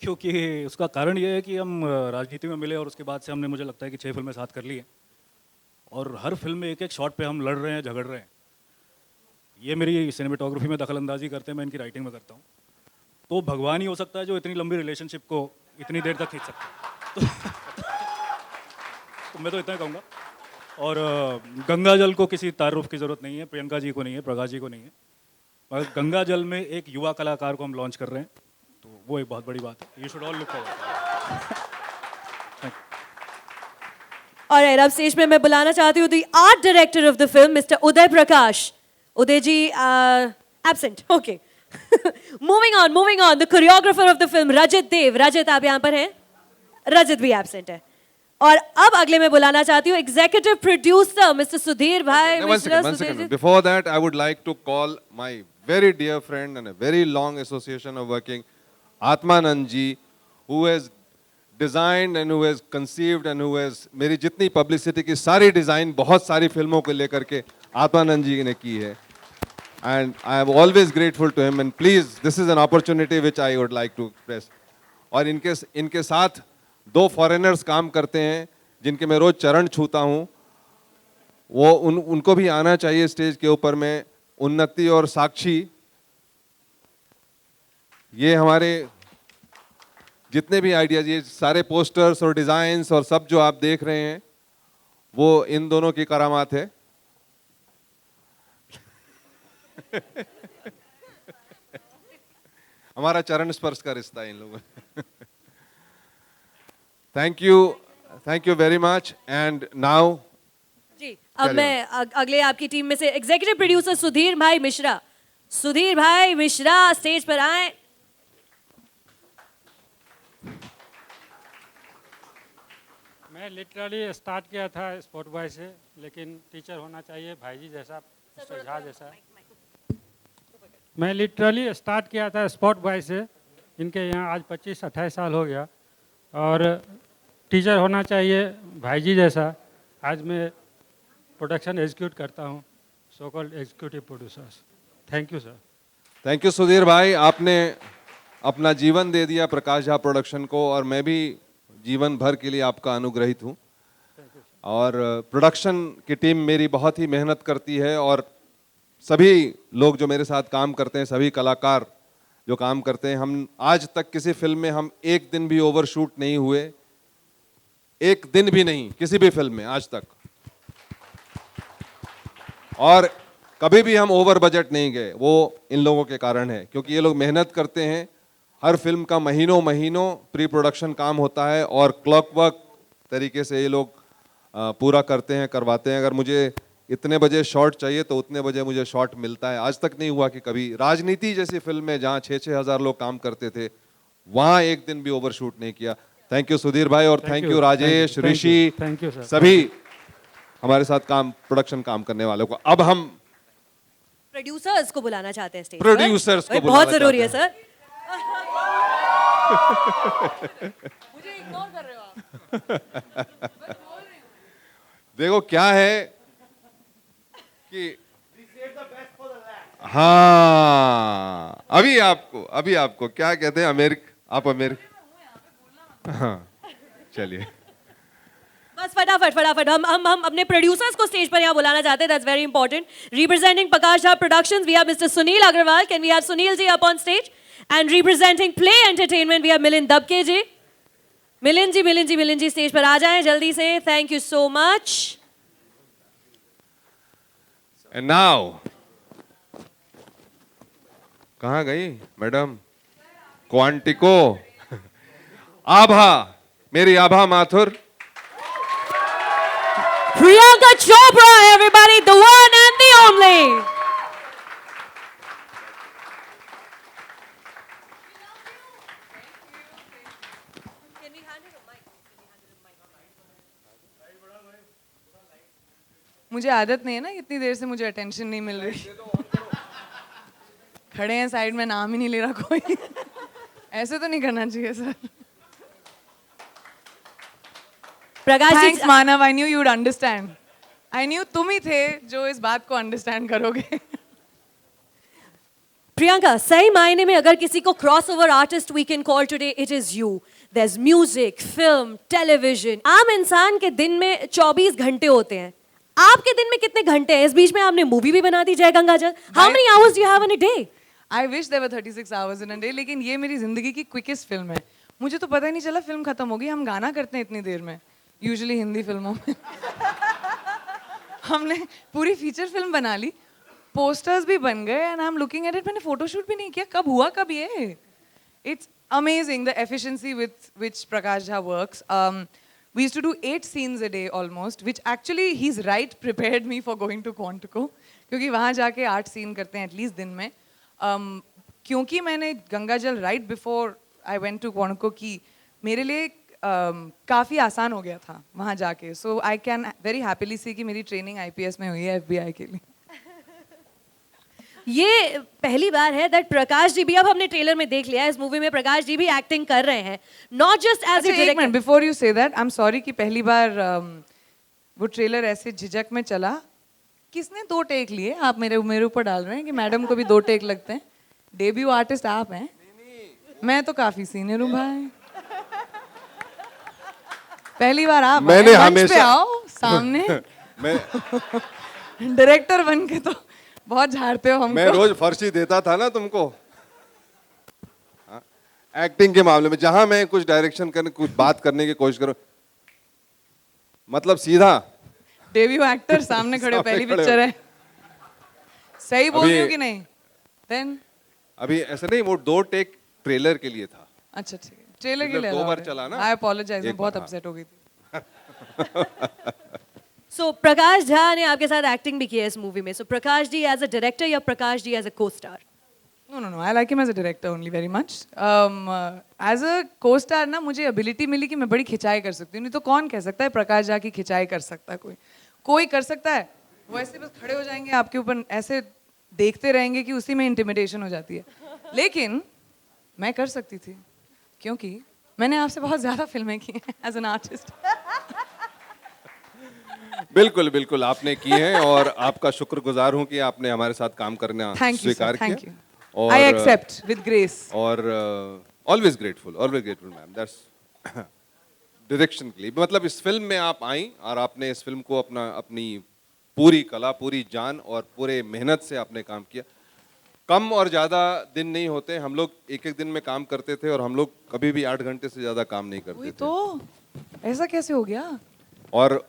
क्योंकि उसका कारण ये है कि हम राजनीति में मिले और उसके बाद से हमने, मुझे लगता है कि 6 फिल्में साथ कर ली हैं, और हर फिल्म में एक एक शॉट पे हम लड़ रहे हैं, झगड़ रहे हैं। ये मेरी सिनेमेटोग्राफी में दखल अंदाजी करते हैं, मैं इनकी राइटिंग में करता हूँ। तो भगवान ही हो सकता है जो इतनी लंबी रिलेशनशिप को इतनी देर तक खींच सकता है। तो मैं तो इतना कहूँगा। और गंगा जल को किसी तारुफ की ज़रूरत नहीं है, प्रियंका जी को नहीं है, प्रकाश जी को नहीं है, मगर गंगा जल में एक युवा कलाकार को हम लॉन्च कर रहे हैं, तो वो एक बहुत बड़ी बात है। You should all look forward. और अब स्टेज पे मैं बुलाना चाहती हूँ the art director of the film mister Uday Prakash. Uday ji absent, okay. Moving on, the choreographer of the film Rajat Dev. Rajat, आप यहाँ पर हैं? रजत भी एब्सेंट है। और अब अगले में बुलाना चाहती हूँ एग्जीक्यूटिव प्रोड्यूसर मिस्टर सुधीर भाई। One second. Before that, I would like to call my very dear friend and a very long association of working, Atmanand ji, who has designed and who has conceived and who has मेरी जितनी publicity की सारी design बहुत सारी फिल्मों को लेकर के आत्मानंद जी ने की है, and I am always grateful to him, and please, this is an opportunity which I would like to express. और इनके साथ 2 फॉरेनर्स काम करते हैं जिनके मैं रोज चरण छूता हूँ, वो उनको भी आना चाहिए स्टेज के ऊपर में। उन्नति और साक्षी, ये हमारे जितने भी आइडियाज, ये सारे पोस्टर्स और डिजाइन्स और सब जो आप देख रहे हैं, वो इन दोनों की करामात है। हमारा चरण स्पर्श का रिश्ता है इन लोगों। Thank you very much. And now जी अब मैं अगले आपकी टीम में से एग्जीक्यूटिव प्रोड्यूसर सुधीर भाई मिश्रा, सुधीर भाई मिश्रा स्टेज पर आए। मैं लिटरली स्टार्ट किया था स्पोर्ट बॉय से, लेकिन टीचर होना चाहिए भाईजी जैसा, मिस्टर झा जैसा। मैं लिटरली स्टार्ट किया था स्पोर्ट बॉय से, इनके यहाँ आज 25-28 साल हो गया, और टीचर होना चाहिए भाईजी जैसा। आज मैं प्रोडक्शन एग्जीक्यूट करता हूँ, so called executive producers. Thank you sir. Thank you Sudhir भाई, आपने अपना जीवन दे दिया प्रकाश झा प्रोडक्शन को, और मैं भी जीवन भर के लिए आपका अनुग्रहित हूँ। और प्रोडक्शन की टीम मेरी बहुत ही मेहनत करती है, और सभी लोग जो मेरे साथ काम करते हैं, सभी कलाकार जो काम करते हैं, हम आज तक किसी फिल्म में हम एक दिन भी ओवरशूट नहीं हुए, एक दिन भी नहीं किसी भी फिल्म में आज तक, और कभी भी हम ओवर बजट नहीं गए। वो इन लोगों के कारण है, क्योंकि ये लोग मेहनत करते हैं। हर फिल्म का महीनों महीनों प्री प्रोडक्शन काम होता है, और क्लॉकवर्क तरीके से ये लोग पूरा करते हैं, करवाते हैं। अगर मुझे इतने बजे शॉट चाहिए तो उतने बजे मुझे शॉट मिलता है। आज तक नहीं हुआ कि कभी राजनीति जैसी फिल्म में जहाँ 6-6 हज़ार लोग काम करते थे, वहाँ एक दिन भी ओवरशूट नहीं किया। थैंक यू सुधीर भाई, और थैंक यू राजेश, ऋषि, सभी हमारे साथ प्रोडक्शन काम करने वालों को। अब हम प्रोड्यूसर्स को बुलाना चाहते हैं स्टेज पर। प्रोड्यूसर्स को बहुत जरूरी है सर। मुझे इग्नोर कर रहे हो आप। देखो क्या है कि हाँ, अभी आपको क्या कहते हैं, आप हाँ, चलिए बस फटाफट हम अपने प्रोड्यूसर्स को स्टेज पर यहाँ बुलाना चाहते हैं। That's very important. Representing Prakash Jha productions we have mister Sunil Agarwal. Can we have Sunil ji up on stage? And representing play entertainment we have Milind Dabke ji. Milind ji stage पर आ जाएं जल्दी से। Thank you so much. And now, कहाँ गई मैडम? क्वांटिको, आभा, मेरी आभा Mathur, Priyanka Chopra, everybody, the one and the only. मुझे आदत नहीं है ना, इतनी देर से मुझे अटेंशन नहीं मिल रही। खड़े हैं साइड में, नाम ही नहीं ले रहा कोई। ऐसे तो नहीं करना चाहिए sir. Prakash thanks Manav, I knew you'd understand. I knew तुम ही थे जो इस बात को अंडरस्टैंड करोगे। प्रियंका, सही मायने में अगर किसी को crossover artist we can call today, it is you. Their music, film, television. आम इंसान के दिन में 24 घंटे होते हैं, आपके दिन में कितने घंटे हैं? इस बीच में आपने मूवी भी बना दी Jai Gangaajal. How many hours do you have in a day? I wish there were 36 hours in a day, लेकिन ये मेरी जिंदगी की क्विकेस्ट फिल्म है। मुझे तो पता ही नहीं चला फिल्म खत्म हो गई। हम गाना करते हैं इतनी देर में, यूजुअली हिंदी फिल्मों में। हमने पूरी फीचर फिल्म बना ली, पोस्टर्स भी बन गए, and I am looking at it. मैंने फोटोशूट भी नहीं किया। कब हुआ कब ये? It's amazing the efficiency with which Prakash Jha works. We used to do 8 scenes a day almost, which actually he's right prepared me for going to Quantico, क्योंकि वहाँ जाके 8 सीन करते हैं एटलीस्ट दिन में। क्योंकि मैंने Gangaajal right before I went to Quantico की, मेरे लिए काफ़ी आसान हो गया था वहाँ जाके। सो आई कैन वेरी हैप्पीली सी कि मेरी ट्रेनिंग IPS में हुई है FBI के लिए। ये पहली बार है दैट प्रकाश जी भी, अब हमने ट्रेलर में देख लिया है, इस मूवी में प्रकाश जी भी एक्टिंग कर रहे हैं, not just as a director. Before you say that, I am sorry कि पहली बार वो ट्रेलर ऐसे झिझक में चला। किसने 2 टेक लिए? आप मेरे ऊपर डाल रहे हैं कि मैडम को भी 2 टेक लगते हैं। डेब्यू आर्टिस्ट आप हैं, मैं तो काफी सीनियर हूँ भाई। पहली बार आप मैंने मंच पे आओ सामने। डायरेक्टर बन के तो बहुत झाड़ते हो हमको। मैं रोज फर्शी देता था ना तुमको एक्टिंग के मामले में। जहां मैं कुछ डायरेक्शन करने, कुछ बात करने की कोशिश करूं, मतलब सीधा डेब्यू एक्टर सामने खड़े, पहली पिक्चर है। सही बोल रही हूँ कि नहीं? देन अभी ऐसा नहीं, वो 2 टेक ट्रेलर के लिए था। अच्छा ठीक है, ट्रेलर के लिए दो बार allowed है। चला ना? I apologize, मैं एक बहुत बार, हाँ। अपसेट हो गई थी। सो प्रकाश झा ने आपके साथ एक्टिंग भी की है इस मूवी में. सो Prakash ji as a director या प्रकाश जी एज अ को star? No. I like him as a director only very much. As a co-star ना मुझे ability मिली कि मैं बड़ी खिंचाई कर सकती हूँ. नहीं तो कौन कह सकता है प्रकाश झा की खिंचाई कर सकता है कोई? कोई कर सकता है? वो ऐसे बस खड़े हो जाएंगे आपके ऊपर, ऐसे देखते रहेंगे कि उसी में इंटिमिडेशन हो जाती है. लेकिन मैं कर सकती थी क्योंकि मैंने आपसे बहुत ज्यादा फिल्में की हैं एज एन आर्टिस्ट. बिल्कुल बिल्कुल आपने की है और आपका शुक्रगुजार हूं कि आपने हमारे साथ काम करना थैंक यू स्वीकार थैंक किया. यू. और आई एक्सेप्ट विद ग्रेस. और always grateful ma'am. That's direction के लिए मतलब इस फिल्म में आप आई और आपने इस फिल्म को अपनी पूरी कला, पूरी जान और पूरे मेहनत से आपने काम किया. कम और ज़्यादा दिन नहीं होते. हम लोग एक एक दिन में काम करते थे और हम लोग कभी भी 8 घंटे से ज़्यादा काम नहीं करते वही थे. तो ऐसा कैसे हो गया? और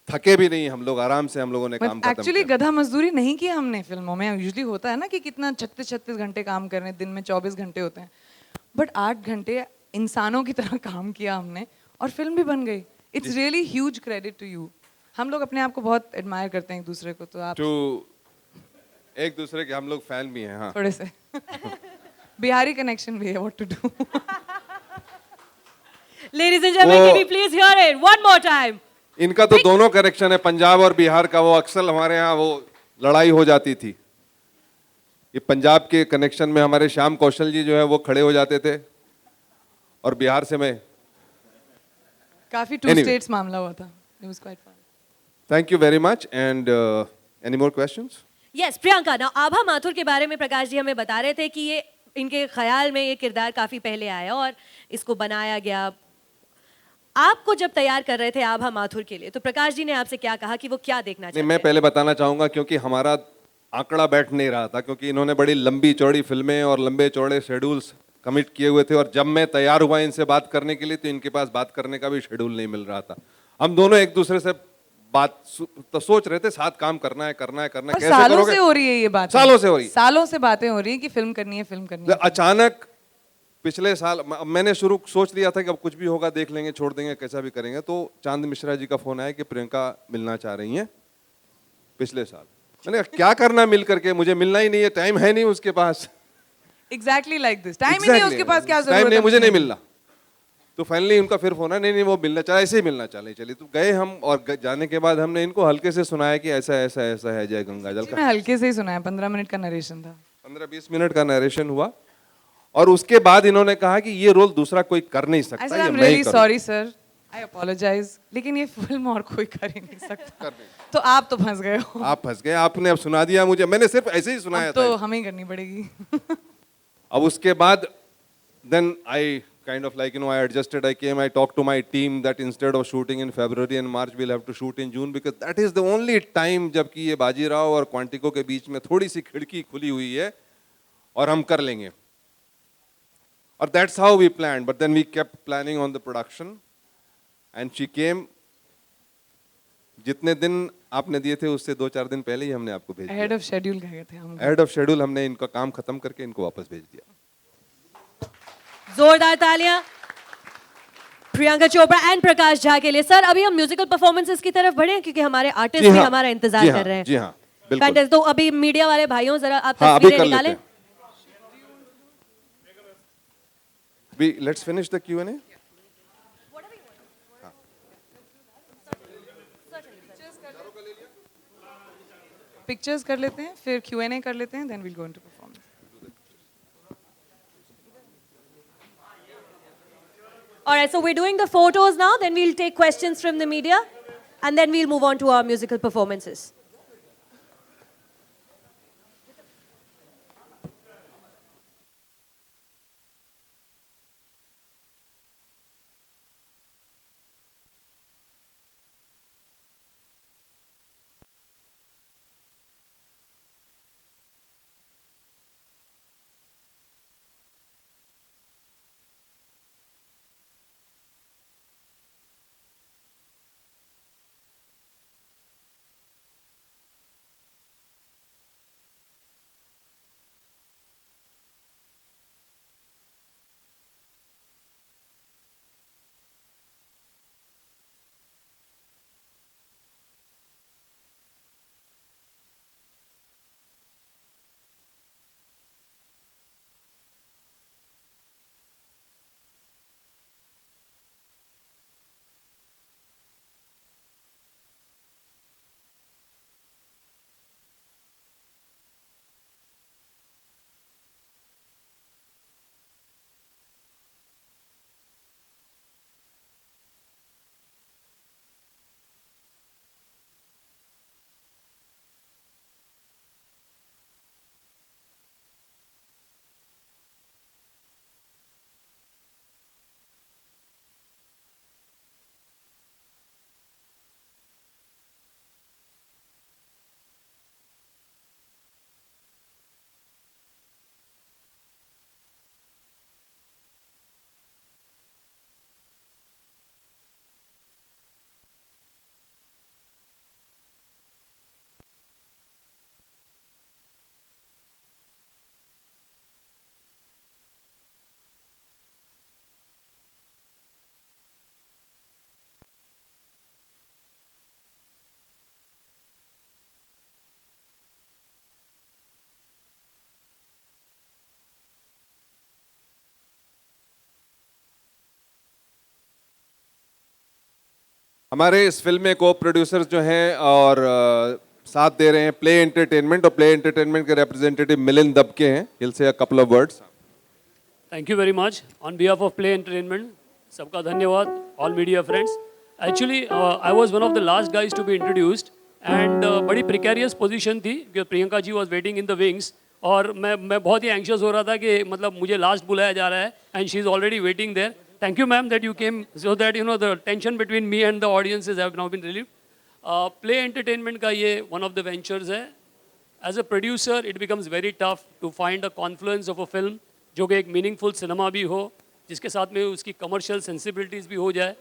थके भी नहीं हम लोग, आराम से हम लोगों ने काम खत्म एक्चुअली किया. गधा मजदूरी नहीं की हमने फिल्मों में. यूजुअली होता है ना कि कितना 36 घंटे काम कर रहे हैं, दिन में 24 घंटे होते हैं. बट 8 घंटे इंसानों की तरह काम किया हमने और फिल्म भी बन गई. It's really huge credit to you. हम लोग अपने आप को बहुत एडमायर करते हैं एक दूसरे को. तो आप एक दूसरे के हम लोग फैन भी हैं. हाँ थोड़े से बिहारी कनेक्शन भी है. What to do. Ladies and gentlemen, can we please hear it one more time? इनका तो दोनों कनेक्शन है, पंजाब और बिहार का. वो अक्सर हमारे यहाँ वो लड़ाई हो जाती थी. ये पंजाब के कनेक्शन में हमारे श्याम कौशल जी जो है वो खड़े हो जाते थे और बिहार से मैं. काफी टू स्टेट्स मामला हुआ था. It was quite fun. Thank you very much. And any more questions? Yes Priyanka. Now Abha Mathur के बारे में प्रकाश जी हमें बता रहे थे कि ये इनके ख्याल में ये किरदार काफी पहले आया और इसको बनाया गया. आपको जब तैयार कर रहे थे आभा माथुर के लिए तो प्रकाश जी ने आपसे क्या कहा कि वो क्या देखना चाहते हैं? मैं पहले बताना चाहूंगा क्योंकि हमारा आंकड़ा बैठ नहीं रहा था, क्योंकि इन्होंने बड़ी लंबी चौड़ी फिल्में और लंबे चौड़े शेड्यूल्स कमिट किए हुए थे. और जब मैं तैयार हुआ इनसे बात करने के लिए तो इनके पास बात करने का भी शेड्यूल नहीं मिल रहा था. हम दोनों एक दूसरे से बात तो सोच रहे थे साथ काम करना है. कैसे सालों करोगे? से हो रही है ये बात. सालों से हो रही है. सालों से बातें हो रही है कि फिल्म करनी है. अचानक पिछले साल मैंने सोच लिया था कि अब कुछ भी होगा देख लेंगे, छोड़ देंगे, कैसा भी करेंगे. तो चांद मिश्रा जी का फोन आया कि प्रियंका मिलना चाह रही हैं. पिछले साल मैंने कहा क्या करना मिल करके, मुझे मिलना ही नहीं है, टाइम है नहीं उसके पास. Exactly like this. टाइम ही नहीं उसके पास. क्या जरूरत है? टाइम नहीं, मुझे नहीं मिलना. तो फाइनली उनका फिर फोन आया, नहीं वो मिलना चाहे, ऐसे ही मिलना चाहे. चलिए तो गए हम और जाने के बाद हमने इनको हल्के से सुनाया कि ऐसा ऐसा ऐसा है जय गंगाजल का. मैं हल्के से ही सुनाया. 15 मिनट का नरेशन था. 15-20 मिनट का नरेशन हुआ और उसके बाद इन्होंने कहा कि ये रोल दूसरा कोई कर नहीं सकता. I said, I'm really sorry sir. I apologize. लेकिन ये फिल्म और कोई कर ही नहीं सकता. तो आप तो फंस गए हो. आप फंस गए. आपने अब सुना दिया मुझे, मैंने सिर्फ ऐसे ही सुनाया था. तो हमें ही करनी पड़ेगी. अब उसके बाद then I kind of like I adjusted. I came, I talked to my team that instead of shooting in February and March we'll have to shoot in June because that is the only time जबकि ये बाजीराव और Quantico के बीच में थोड़ी सी खिड़की खुली हुई है और हम कर लेंगे. और that's how we planned. But then we kept planning on the production and she came. जितने दिन आपने दिए थे उससे 2-4 दिन पहले ही हमने आपको भेज दिया. Ahead of schedule कह गए थे हम. Ahead of schedule हमने इनका काम खत्म करके इनको वापस भेज दिया. जोरदार तालियां प्रियंका चोपड़ा एंड प्रकाश झा के लिए. सर अभी हम म्यूजिकल परफॉर्मेंसेस की तरफ बढ़े क्योंकि हमारे आर्टिस्ट भी हमारा इंतजार कर रहे हैं. जी हाँ बिल्कुल. तो अभी मीडिया वाले भाइयों जरा आप हाँ, तस्वीरें निकालें. Let's finish the Q&A. Pictures कर लेते हैं, फिर Q&A कर लेते हैं, then we'll go into performance. Alright, so we're doing the photos now, then we'll take questions from the media, and then we'll move on to our musical performances. हमारे इस film में को प्रोड्यूसर्स जो हैं और साथ दे रहे हैं प्ले एंटरटेनमेंट, और प्ले एंटरटेनमेंट के रिप्रेजेंटेटिव मिलिंद दबके हैं. He'll say a couple of words. Thank you very much. On behalf of Play Entertainment, सबका धन्यवाद, all media friends. Actually, I was one of the last guys to be introduced, and बड़ी precarious position थी because Priyanka ji was waiting in the wings, और मैं बहुत ही anxious हो रहा था कि मतलब मुझे last बुलाया जा रहा है, and she is already waiting there. Thank you, ma'am, that you came so that you know the tension between me and the audiences have now been relieved. Play Entertainment का ये one of the ventures है. As a producer, it becomes very tough to find a confluence of a film जो कि एक meaningful cinema भी हो, जिसके साथ में उसकी कमर्शियल सेंसिबिलिटीज़ भी हो जाए.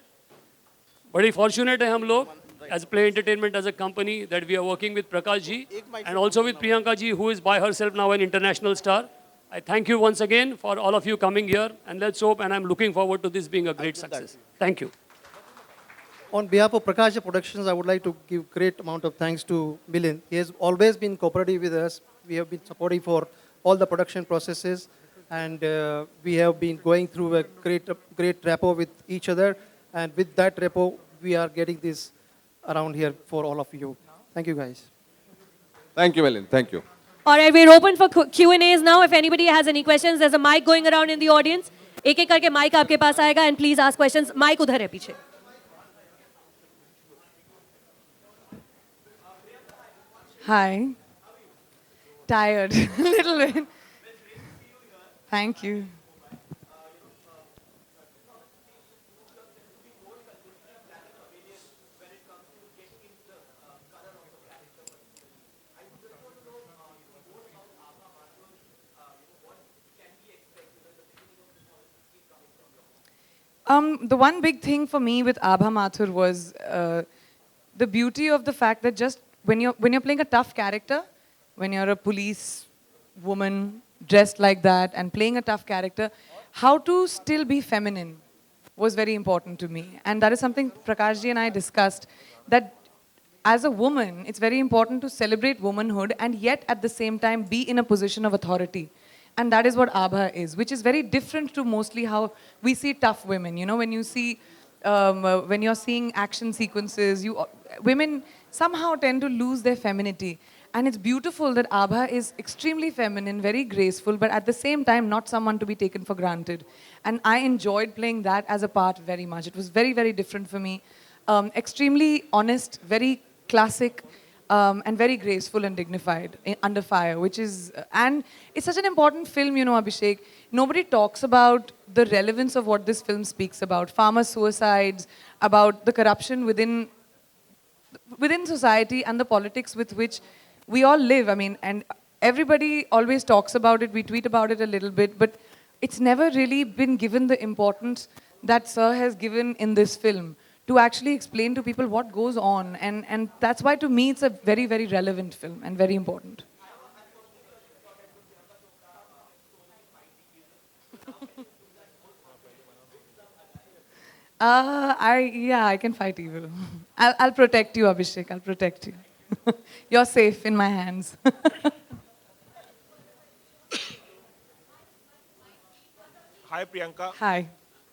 बड़ी फॉर्चुनेट है हम लोग as Play Entertainment as a company that we are working with Prakash ji and also with Priyanka ji who is by herself now an international star. I thank you once again for all of you coming here, and let's hope, and I'm looking forward to this being a great success. Thank you. On behalf of Prakash Productions, I would like to give great amount of thanks to Milind. He has always been cooperative with us. We have been supportive for all the production processes, and we have been going through a great rapport with each other. And with that rapport, we are getting this around here for all of you. Thank you, guys. Thank you, Milind. Thank you. All right, we're open for Q&As now. If anybody has any questions, there's a mic going around in the audience. एक-एक करके mic आपके पास आएगा, and please ask questions. Mic उधर है पीछे. Hi. Tired. A little bit. Thank you. The one big thing for me with Abha Mathur was the beauty of the fact that just when you're playing a tough character, when you're a police woman dressed like that and playing a tough character, how to still be feminine was very important to me. And that is something Prakash ji and I discussed, that as a woman, it's very important to celebrate womanhood and yet at the same time be in a position of authority. And that is what Abha is, which is very different to mostly how we see tough women. You know, when you see, when you're seeing action sequences, women somehow tend to lose their femininity. And it's beautiful that Abha is extremely feminine, very graceful, but at the same time, not someone to be taken for granted. And I enjoyed playing that as a part very much. It was very, very different for me. Extremely honest, very classic, and very graceful and dignified under fire, which is, and it's such an important film, you know, Abhishek. Nobody talks about the relevance of what this film speaks about. Farmer suicides, about the corruption within society and the politics with which we all live. I mean, and everybody always talks about it, we tweet about it a little bit, but it's never really been given the importance that Sir has given in this film, to actually explain to people what goes on. And that's why, to me, it's a very, very relevant film and very important. I can fight evil. I'll protect you, Abhishek. I'll protect you. You're safe in my hands. Hi, Priyanka. Hi.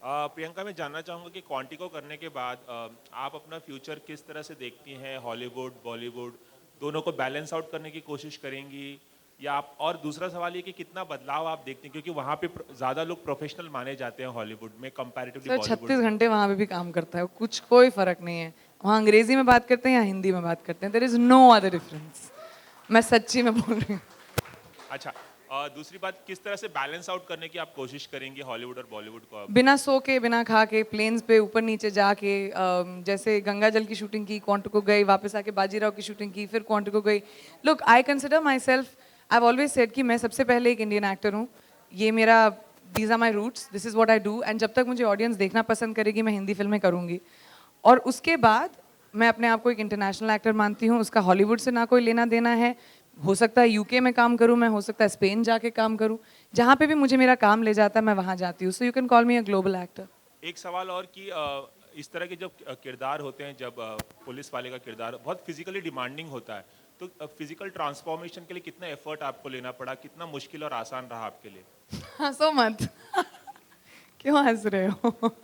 Priyanka, मैं जानना चाहूँगा कि Quantico करने के बाद आप अपना future किस तरह से देखती हैं? हॉलीवुड, बॉलीवुड दोनों को बैलेंस आउट करने की कोशिश करेंगी या आप? और दूसरा सवाल ये कि कितना बदलाव आप देखती हैं, क्योंकि वहाँ पे ज़्यादा लोग प्रोफेशनल माने जाते हैं हॉलीवुड में कंपैरेटिवली बॉलीवुड। 36 घंटे वहाँ पे भी काम करता है, कुछ कोई फर्क नहीं है. वहाँ अंग्रेजी में बात करते हैं या हिंदी में बात करते हैं, there is no other difference. मैं सच्ची में बोल रही हूँ. अच्छा, दूसरी बात, किस तरह से बैलेंस आउट करने की आप कोशिश करेंगे हॉलीवुड और बॉलीवुड को? बिना सो के, बिना खा के, प्लेन्स पे ऊपर नीचे जाके, जैसे गंगा जल की शूटिंग की, क्वांटिको गई, वापस आके बाजीराव की शूटिंग की, फिर क्वांटिको गई. Look, I consider my self, I have always said कि मैं सबसे पहले एक इंडियन एक्टर हूँ. ये मेरा, these are my roots, this is what I do. And जब तक मुझे ऑडियंस देखना पसंद करेगी, मैं हिंदी फिल्में करूँगी. और उसके बाद मैं अपने आप को एक इंटरनेशनल एक्टर मानती हूँ. उसका हॉलीवुड से ना कोई लेना देना है. हो सकता है यूके में काम करूं मैं, हो सकता है स्पेन जाके काम करूं. जहां पे भी मुझे मेरा काम ले जाता है मैं वहां जाती हूं. So you can call me a global actor. एक सवाल और कि इस तरह के जब किरदार होते हैं, जब पुलिस वाले का किरदार बहुत फिजिकली डिमांडिंग होता है, तो फिजिकल ट्रांसफॉर्मेशन के लिए कितना एफर्ट आपको लेना पड़ा? कितना मुश्किल और आसान रहा आपके लिए? हंसो मत. क्यों हंस रहे हो?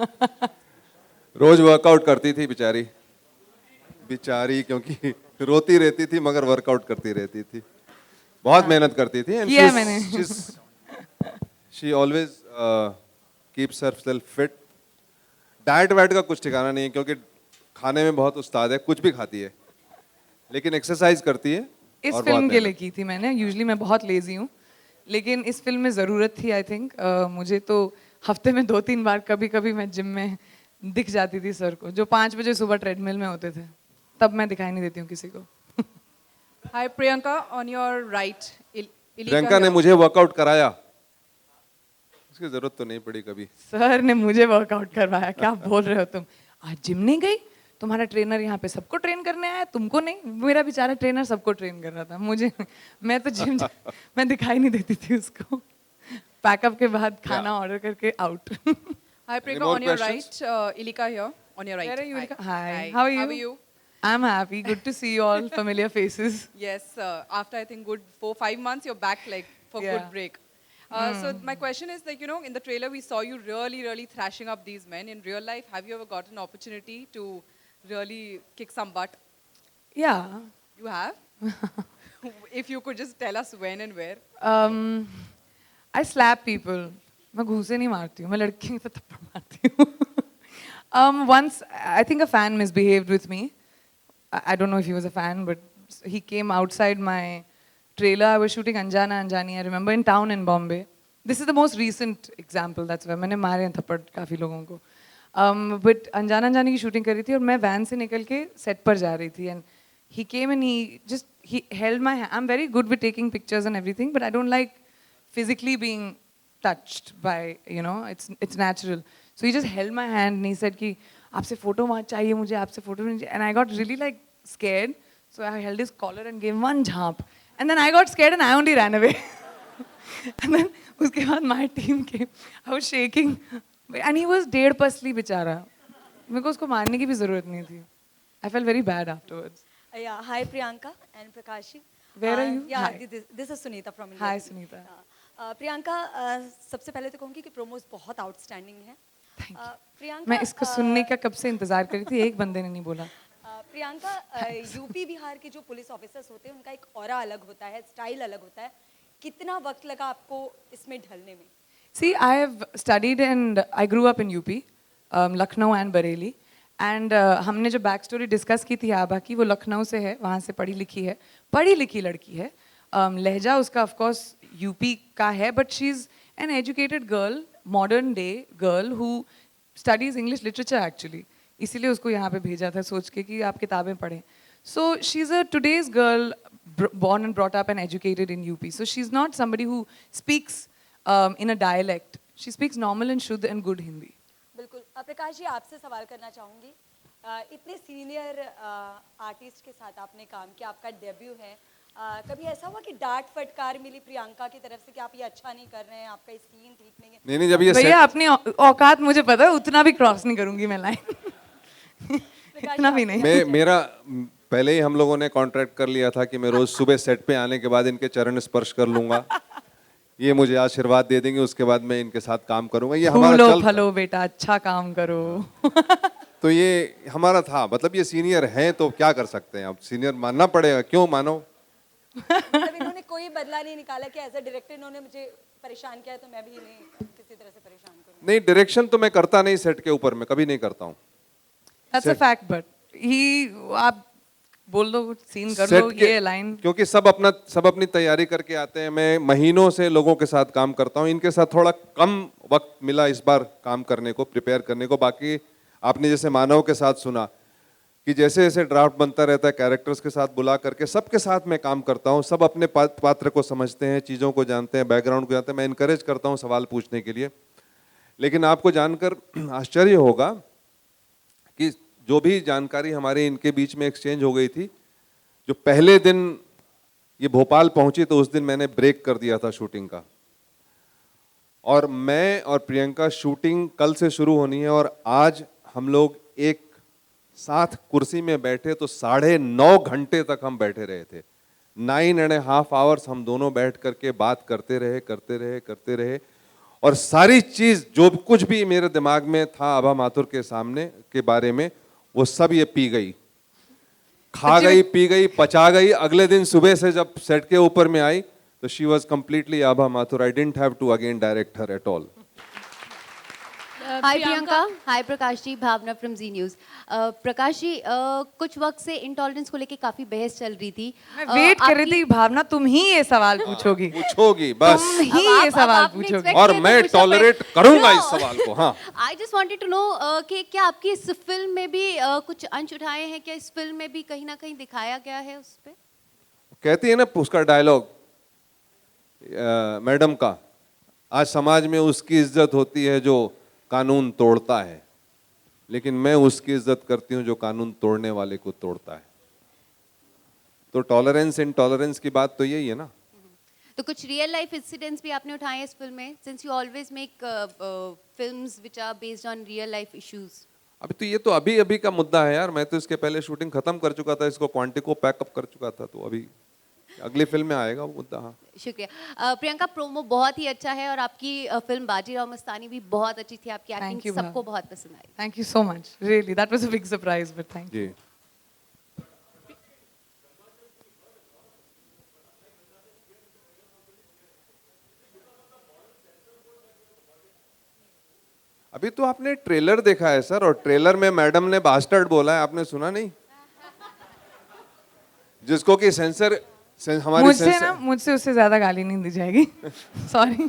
रोज वर्कआउट करती थी बेचारी. बेचारी, क्योंकि रोती रहती थी मगर वर्कआउट करती रहती थी, बहुत मेहनत करती थी। किया है मैंने। She always keeps herself fit. Diet white का कुछ ठिकाना नहीं है, क्योंकि खाने में बहुत उस्ताद है, कुछ भी खाती है, लेकिन एक्सरसाइज करती है। इस और फिल्म बहुत के लिए की थी मैंने। यूजुअली मैं बहुत लेजी हूँ, लेकिन इस फिल्म में ज़रूरत थी आई थिंक। मुझे तो हफ्ते में 2-3 बार कभी कभी मैं जिम में दिख जाती थी सर को, जो 5 बजे सुबह ट्रेडमिल में होते थे, तब मैं दिखाई नहीं देती हूँ किसी को। Hi Priyanka, on your right. Priyanka ने मुझे वर्कआउट कराया, उसकी जरूरत तो नहीं पड़ी कभी। सर ने मुझे वर्कआउट करवाया, क्या बोल रहे हो तुम? आज जिम नहीं गई? तुम्हारा ट्रेनर यहाँ पे सबको ट्रेन करने आया, तुमको नहीं? मेरा बेचारा ट्रेनर सबको ट्रेन कर रहा था, मुझे मैं तो जिम मैं दिखाई नहीं देती थी उसको। पैकअप के बाद खाना ऑर्डर करके out. Hi Priyanka, on your right. Ilika here, on your right. Where are you, Ilika? Hi. Hi. How are you? How are you? I'm happy. Good to see you all familiar faces. Yes, after I think good 4-5 months, you're back like for Yeah. good break. So my question is like, you know, in the trailer we saw you really thrashing up these men. In real life, have you ever got an opportunity to really kick some butt? Yeah. You have? If you could just tell us when and where. I slap people. मैं घूसे नहीं मारती हूँ, मैं लड़की से थप्पड़ मारती हूँ। Once, I think a fan misbehaved with me. I don't know if he was a fan, but he came outside my trailer. I was shooting Anjana Anjani, I remember, in town in Bombay. This is the most recent example, that's why मैंने मारे हैं थप्पड़ काफ़ी लोगों को। But अंजाना अंजानी की shooting कर रही थी और मैं वैन से निकल के सेट पर जा रही थी, and he came and he held my hand. I'm very good with taking pictures and everything, but I don't like physically being touched by, you know, it's natural. So he just held my hand and he said कि आपसे photo चाहिए मुझे, आपसे photo, and I got really like scared. So I held his collar and gave one jump, and then I got scared and I only ran away. And then उसके बाद my team came. I was shaking, and he was dead pasli बेचारा. मेरे को उसको मारने की भी जरूरत नहीं थी. I felt very bad afterwards. Yeah, hi Priyanka and Prakashi. Where are you? Yeah, Hi. this is Sunita from India. Hi Sunita. Priyanka, सबसे पहले तो कहूँगी कि प्रोमोस बहुत आउटस्टैंडिंग है। प्रियंका, मैं इसको सुनने का कब से इंतजार कर रही थी, एक बंदे ने नहीं बोला। प्रियंका, यूपी बिहार के जो पुलिस ऑफिसर्स होते हैं उनका एक ऑरा अलग होता है, स्टाइल अलग होता है। कितना वक्त लगा आपको इसमें ढलने में? See, I have studied and I grew up in UP, Lucknow and Bareilly. And हमने जो बैक स्टोरी डिस्कस की थी आभा की, वो लखनऊ से है, वहाँ से पढ़ी लिखी लड़की है। लहजा उसका ऑफ कोर्स यूपी का है, but she is an educated girl, modern day girl who studies English literature actually. इसीलिए उसको यहाँ पे भेजा था सोच के कि आप किताबें पढ़ें। So she is a today's girl born and brought up and educated in UP. So she's not somebody who speaks in a dialect. She speaks normal and शुद्ध and good Hindi. बिल्कुल। प्रकाश जी, आपसे सवाल करना चाहूँगी, इतने सीनियर आर्टिस्ट के साथ आपने काम किया, आपका डेब्यू है, कभी ऐसा हुआ कि डांट फटकार मिली प्रियंका की तरफ से कि आप ये अच्छा नहीं कर रहे हैं, आपका सीन ठीक नहीं है? नहीं, जब ये भैया अपनी औकात मुझे पता है, उतना भी क्रॉस नहीं करूंगी मैं लाइन। इतना भी नहीं। मेरा पहले ही हम लोगों ने कॉन्ट्रैक्ट कर लिया था कि मैं रोज सुबह सेट पे आने के बाद इनके चरण स्पर्श कर लूंगा, ये मुझे आशीर्वाद दे देंगे, उसके बाद मैं इनके साथ काम करूंगा। ये हमारा चल फलो बेटा, अच्छा काम करो। तो ये हमारा था, मतलब ये सीनियर हैं तो क्या कर सकते हैं, अब सीनियर मानना पड़ेगा, क्यों मानो। मतलब इन्होंने कोई बदला नहीं निकाला कि एज अ डायरेक्टर इन्होंने मुझे परेशान किया है तो मैं भी इन्हें किसी तरह से परेशान करूं? नहीं, डायरेक्शन तो मैं करता नहीं सेट के ऊपर, मैं कभी नहीं करता हूँ। That's a fact, but आप बोल दो, सीन कर लो, ये लाइन। क्योंकि सब अपनी तैयारी करके आते हैं, मैं महीनों से लोगों के साथ काम करता हूँ, इनके साथ थोड़ा कम वक्त मिला इस बार काम करने को, प्रिपेयर करने को। बाकी आपने जैसे मानव के साथ सुना कि जैसे जैसे ड्राफ्ट बनता रहता है, कैरेक्टर्स के साथ बुला करके सबके साथ मैं काम करता हूँ, सब अपने पात्र को समझते हैं, चीज़ों को जानते हैं, बैकग्राउंड को जानते हैं, मैं इनकरेज करता हूँ सवाल पूछने के लिए। लेकिन आपको जानकर आश्चर्य होगा कि जो भी जानकारी हमारे इनके बीच में एक्सचेंज हो गई थी, जो पहले दिन ये भोपाल पहुंची तो उस दिन मैंने ब्रेक कर दिया था शूटिंग का, और मैं और प्रियंका शूटिंग कल से शुरू होनी है, और आज हम लोग एक साथ कुर्सी में बैठे तो 9.5 घंटे तक हम बैठे रहे थे। 9.5 आवर्स हम दोनों बैठ करके बात करते रहे, और सारी चीज जो कुछ भी मेरे दिमाग में था आभा माथुर के सामने के बारे में, वो सब ये पी गई। खा गई, पी गई, पचा गई। अगले दिन सुबह से जब सेट के ऊपर में आई तो she was completely Abha Mathur. I didn't have to again direct her at all. Hi Priyanka, hi Prakash ji, Bhavna from Zee News. Prakash ji, कुछ वक्त से इंटॉलरेंस को लेके काफी बहस चल रही थी। मैं वेट कर रही थी भावना, तुम ही ये सवाल पूछोगी। पूछोगी बस, तुम ही ये सवाल पूछोगी और मैं टॉलरेट करूंगा इस सवाल को। हाँ, I just wanted to know कि क्या आपकी इस फिल्म में भी कुछ अंश उठाए हैं? क्या इस फिल्म में भी कहीं ना कहीं दिखाया गया है उस पे? कहती है ना उसका डायलॉग मैडम का, आज समाज में उसकी इज्जत होती है जो कानून तोड़ता है, लेकिन मैं उसकी इज्जत करती हूं जो कानून तोड़ने वाले को तोड़ता है। तो टॉलरेंस इंटॉलरेंस की बात तो यही है ना। तो कुछ रियल लाइफ इंसिडेंट्स भी आपने उठाए हैं इस फिल्म में, since you always make films which are based on real life issues? अभी तो ये तो अभी अभी का मुद्दा है यार। मैं तो इसके पहले शूटिंग खत्म कर चुका था, इसको क्वांटिको पैकअप कर चुका था, तो अभी अगली फिल्म में आएगा वो मुद्दा। हाँ, शुक्रिया। प्रियंका, प्रोमो बहुत ही अच्छा है और आपकी फिल्म बाजीराव मस्तानी भी बहुत अच्छी थी। आपकी एक्टिंग सबको बहुत पसंद आई। Thank you so much, really that was a big surprise, but thank you. अभी तो आपने ट्रेलर देखा है सर, और ट्रेलर में मैडम ने बास्टर्ड बोला है, आपने सुना नहीं? जिसको कि सेंसर हमारी मुझसे उससे ज्यादा गाली नहीं दी जाएगी। सॉरी,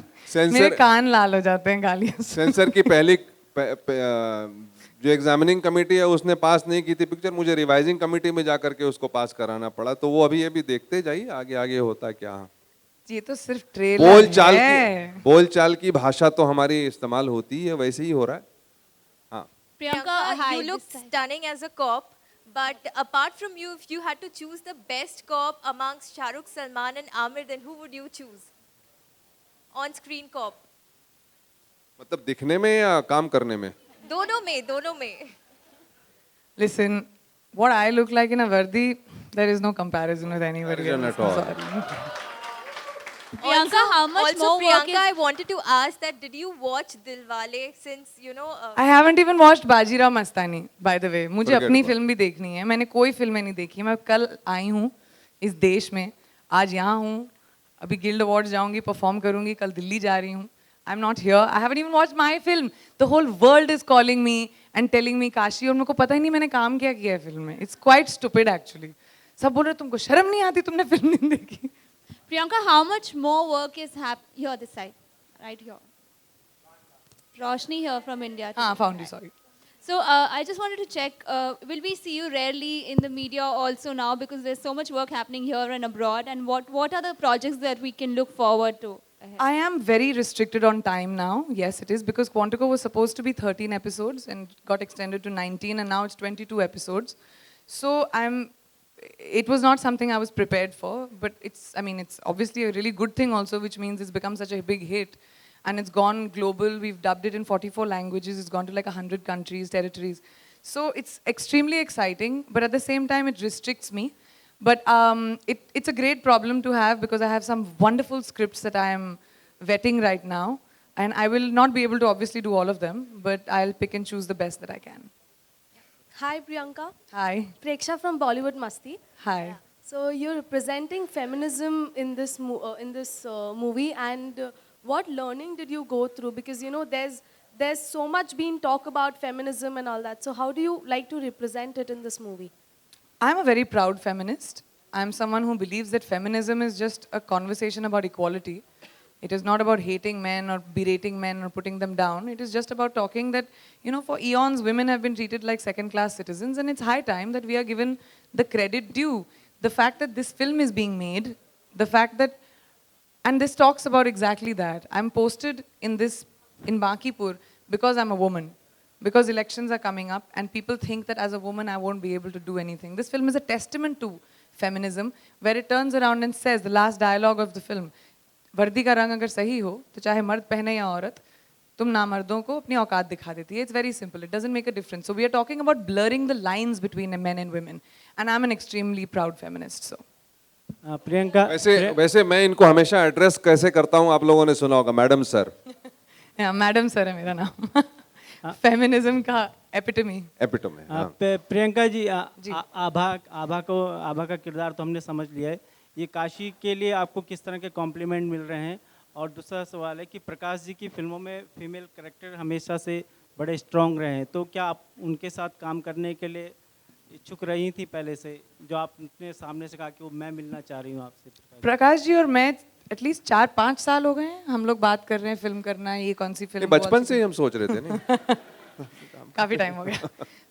मेरे कान लाल हो जाते हैं गालियों से। सेंसर की पहली जो एग्जामिनिंग कमेटी है उसने पास नहीं की थी पिक्चर, मुझे रिवाइजिंग कमेटी में जाकर के उसको पास कराना पड़ा। तो वो अभी देखते जाइए आगे आगे होता क्या। ये तो सिर्फ ट्रेलर है। बोलचाल की भाषा तो हमारी इस्तेमाल होती है, वैसे ही हो रहा है। हाँ, Priyanka, you look stunning as a cop, but apart from you, if you had to choose the best cop amongst Shah Rukh, Salman and Amir, then who would you choose? On-screen cop. मतलब दिखने में या काम करने में? दोनों में. Listen, what I look like in a vardi, there is no comparison with anybody else. Sorry. Priyanka, how much more Priyanka, I wanted to ask that did you watch Dilwale since you know I haven't even watched Bajirao Mastani by the way. मुझे अपनी film भी देखनी है। मैंने कोई फिल्में नहीं देखी। मैं कल आई हूँ इस देश में, आज यहाँ हूँ, अभी गिल्ड अवार्ड्स जाऊँगी, परफॉर्म करूँगी, कल दिल्ली जा रही हूँ। I'm not here. I haven't even watched my film. The whole world is calling me and telling me Kashi, और मेरे को पता ही नहीं मैंने काम क्या किया है फिल्म में. It's quite stupid actually. सब बोल रहे तुमको शर्म नहीं आती, तुमने फिल्म नहीं देखी. Priyanka, how much more work is happening here this side, right here? Roshni here from India. Found you, sorry. So I just wanted to check, will we see you rarely in the media also now because there's so much work happening here and abroad, and what are the projects that we can look forward to ahead? I am very restricted on time now. Yes, it is, because Quantico was supposed to be 13 episodes and got extended to 19, and now it's 22 episodes. So it was not something I was prepared for, but it's obviously a really good thing also, which means it's become such a big hit. And it's gone global. We've dubbed it in 44 languages. It's gone to like 100 countries, territories. So it's extremely exciting, but at the same time, it restricts me. But it's a great problem to have, because I have some wonderful scripts that I am vetting right now. And I will not be able to obviously do all of them, but I'll pick and choose the best that I can. Hi, Priyanka. Hi. Preksha from Bollywood Masti. Hi. So you're representing feminism in this movie, and what learning did you go through? Because there's so much being talk about feminism and all that. So how do you like to represent it in this movie? I'm a very proud feminist. I'm someone who believes that feminism is just a conversation about equality. It is not about hating men or berating men or putting them down. It is just about talking that, for eons, women have been treated like second-class citizens, and it's high time that we are given the credit due. The fact that this film is being made, the fact that, and this talks about exactly that. I'm posted in Bankipur because I'm a woman, because elections are coming up, and people think that as a woman, I won't be able to do anything. This film is a testament to feminism, where it turns around and says, the last dialogue of the film, वर्दी का रंग अगर सही हो तो चाहे मर्द पहने या औरत, तुम नामर्दों को अपनी औकात दिखा देती है. It's very simple. It doesn't make a difference. So we are talking about blurring the lines between men and women, and I'm an extremely proud feminist. So Priyanka, वैसे मैं इनको हमेशा एड्रेस कैसे करता हूँ, आप लोगों ने सुना होगा, मैडम सर. मैडम सर है मेरा नाम. फेमिनिज्म का एपिटमी। एपिटोम है हाँ। प्रियंका जी, आभा का किरदार तो हमने समझ लिया है। ये काशी के लिए आपको किस तरह के कॉम्प्लीमेंट मिल रहे हैं? और दूसरा सवाल है कि प्रकाश जी की फिल्मों में फीमेल कैरेक्टर हमेशा से बड़े स्ट्रॉन्ग रहे हैं, तो क्या आप उनके साथ काम करने के लिए इच्छुक रही थी पहले से, जो आपने सामने से कहा कि वो मैं मिलना चाह रही हूँ आपसे? प्रकाश जी और मैं एटलीस्ट 4-5 साल हो गए हैं हम लोग बात कर रहे हैं फिल्म करना है, ये कौन सी फिल्म। बचपन से ही हम सोच रहे थे नहीं काफ़ी टाइम हो गया।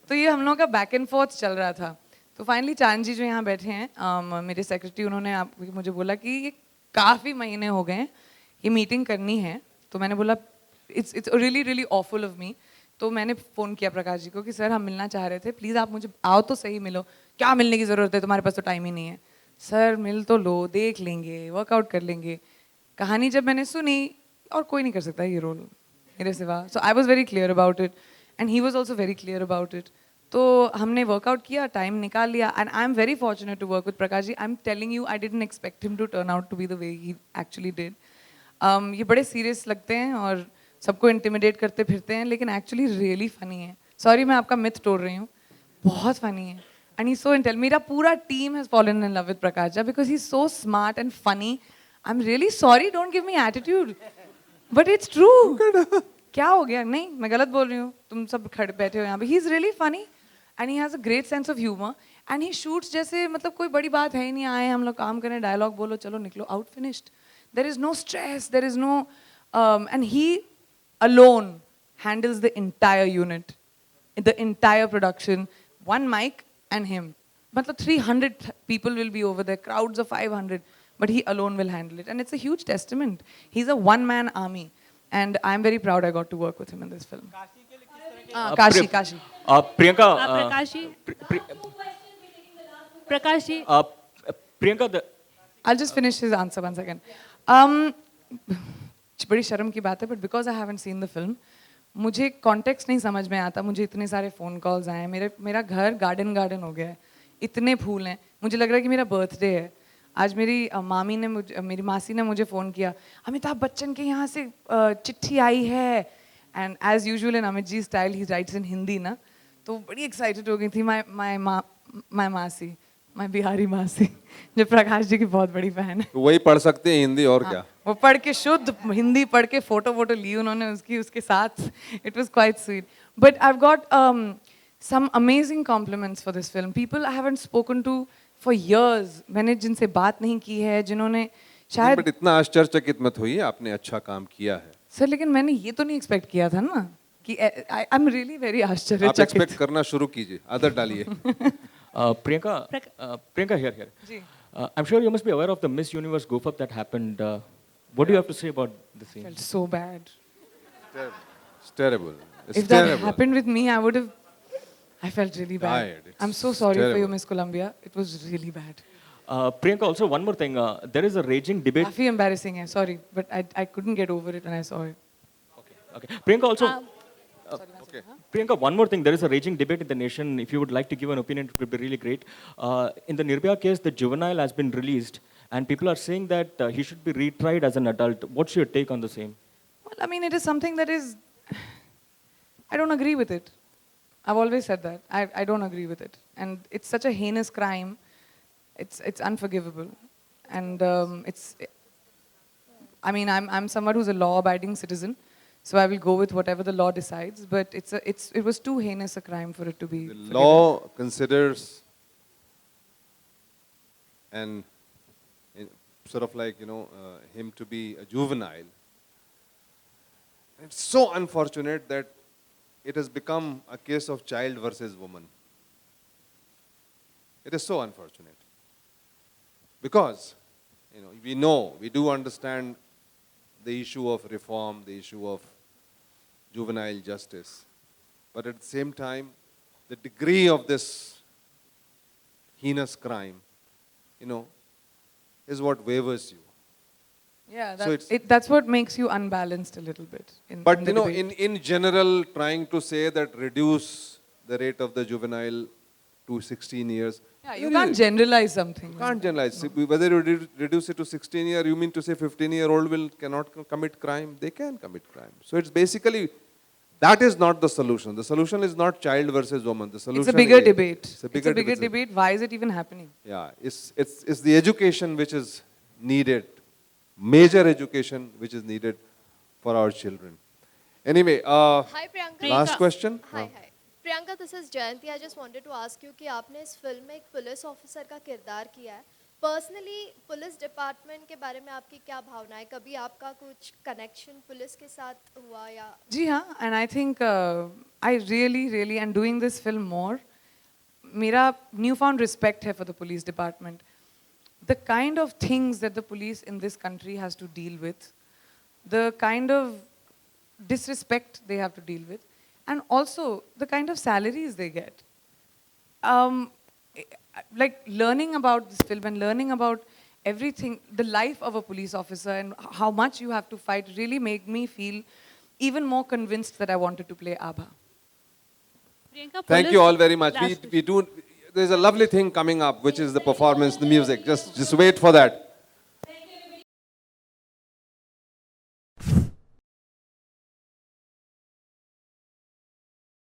तो ये हम लोग का बैक एंड फोर्थ चल रहा था। तो फाइनली चांद जी जो यहाँ बैठे हैं, मेरे सेक्रेटरी, उन्होंने मुझे बोला कि ये काफ़ी महीने हो गए हैं, ये मीटिंग करनी है। तो मैंने बोला it's really really awful of me. तो मैंने फ़ोन किया प्रकाश जी को कि सर हम मिलना चाह रहे थे, प्लीज़ आप मुझे आओ तो सही मिलो। क्या मिलने की ज़रूरत है, तुम्हारे पास तो टाइम ही नहीं है। सर मिल तो लो, देख लेंगे, वर्कआउट कर लेंगे। कहानी जब मैंने सुनी, और कोई नहीं कर सकता ये रोल मेरे सिवा, so I was very clear about it and he was also very clear about it. तो हमने वर्कआउट किया, टाइम निकाल लिया, and I am very fortunate to work with Prakash ji. I am telling you, I didn't expect him to turn out to be the way he actually did. ये बड़े serious लगते हैं और सबको इंटिमिडेट करते फिरते हैं, लेकिन एक्चुअली रियली फनी है। सॉरी मैं आपका मिथ तोड़ रही हूँ, बहुत फनी है एंड ही सो इंटेल। मेरा पूरा team has fallen in love with Prakash ji because he is so smart and funny. I am really sorry, don't give me attitude, but it's true. क्या हो गया? नहीं मैं गलत बोल रही हूँ, तुम सब खड़े बैठे हो यहाँ पे। He is really funny and he has a great sense of humour and he shoots जैसे मतलब कोई बड़ी बात है ही नहीं, आए हम लोग काम करें, डायलॉग बोलो, चलो निकलो, out, finished. There is no stress, there is no and he alone handles the entire unit, the entire production, one mic and him. Matlab 300 people will be over there, crowds of 500, but he alone will handle it. And it's a huge testament. He's a one-man army. And I'm very proud I got to work with him in this film. Kashi. Priyanka. Prakash ji. Priyanka, I'll just finish his answer one second. बड़ी शर्म की बात है, but because I haven't seen the film, मुझे context नहीं समझ में आता। मुझे इतने सारे फ़ोन कॉल्स आए हैं, मेरा घर गार्डन हो गया है, इतने फूल हैं, मुझे लग रहा है कि मेरा बर्थडे है। आज मेरी मासी ने मुझे फ़ोन किया, अमिताभ बच्चन के यहाँ से चिट्ठी आई है, and as usual in Amit ji style he writes in Hindi ना, तो बड़ी एक्साइटेड हो गई थी माई मासी, माई बिहारी मासी, जो प्रकाश जी की बहुत बड़ी फैन है। तो वही पढ़ सकते हैं हिंदी और क्या? वो पढ़ के शुद्ध हिंदी पढ़ के फोटो ली उन्होंने उसके साथ। It was quite sweet, but I have got some amazing compliments for this film. People I haven't spoken to for years, मैंने जिनसे बात नहीं की है, जिन्होंने शायद। बट इतना आश्चर्यचकित मत होइए, आपने अच्छा काम किया है सर, लेकिन मैंने ये तो नहीं एक्सपेक्ट किया था ना कि आई एम रियली वेरी आश्चर्यचकित। आप एक्सपेक्ट करना शुरू कीजिए, आदत डालिए। Priyanka here. I'm sure you must be aware of the Miss Universe goof up that happened. What do you have to say about the scene? Felt so bad. It's terrible. If that happened with me, I felt really bad. I'm so sorry for you, Miss Columbia. It was really bad. Priyanka, also one more thing. There is a raging debate. काफी embarrassing है, sorry, but I couldn't get over it when I saw it. Okay. Priyanka also. Priyanka, one more thing. There is a raging debate in the nation. If you would like to give an opinion, it would be really great. In the Nirbhaya case, the juvenile has been released, and people are saying that he should be retried as an adult. What's your take on the same? Well, I mean, it is something that is. I don't agree with it. I've always said that. I don't agree with it, and it's such a heinous crime. It's unforgivable, and it's. I mean, I'm someone who's a law-abiding citizen. So I will go with whatever the law decides, but it was too heinous a crime for it to be. The law considers and sort of like him to be a juvenile. It's so unfortunate that it has become a case of child versus woman. It is so unfortunate because we do understand the issue of reform, the issue of juvenile justice. But at the same time, the degree of this heinous crime, is what wavers you. Yeah, that's what makes you unbalanced a little bit. But in general, trying to say that reduce the rate of the juvenile to 16 years. Yeah, you can't generalize something. You can't generalize. No. Whether you reduce it to 16 years, you mean to say 15-year-old cannot commit crime? They can commit crime. So it's basically That is not the solution. The solution is not child versus woman. The solution It's a bigger is, debate. It's a bigger debate. Why is it even happening? Yeah, it's the education which is needed, major education which is needed for our children. Anyway, Hi Priyanka. last question. Hi. Priyanka, this is Jayanti. I just wanted to ask you कि आपने इस film में एक police officer का किरदार किया है. Personally police department के बारे में आपकी क्या भावना है? कभी आपका कुछ कनेक्शन पुलिस के साथ हुआ या? जी हाँ, and I think I really and doing this film more, मेरा newfound respect है for the police department. The kind of things that the police in this country has to deal with, the kind of disrespect they have to deal with, and also the kind of salaries they get. Like learning about this film and learning about everything, the life of a police officer and how much you have to fight really made me feel even more convinced that I wanted to play Abha. Thank you all very much. We do. There's a lovely thing coming up, which is the performance, the music. Just wait for that.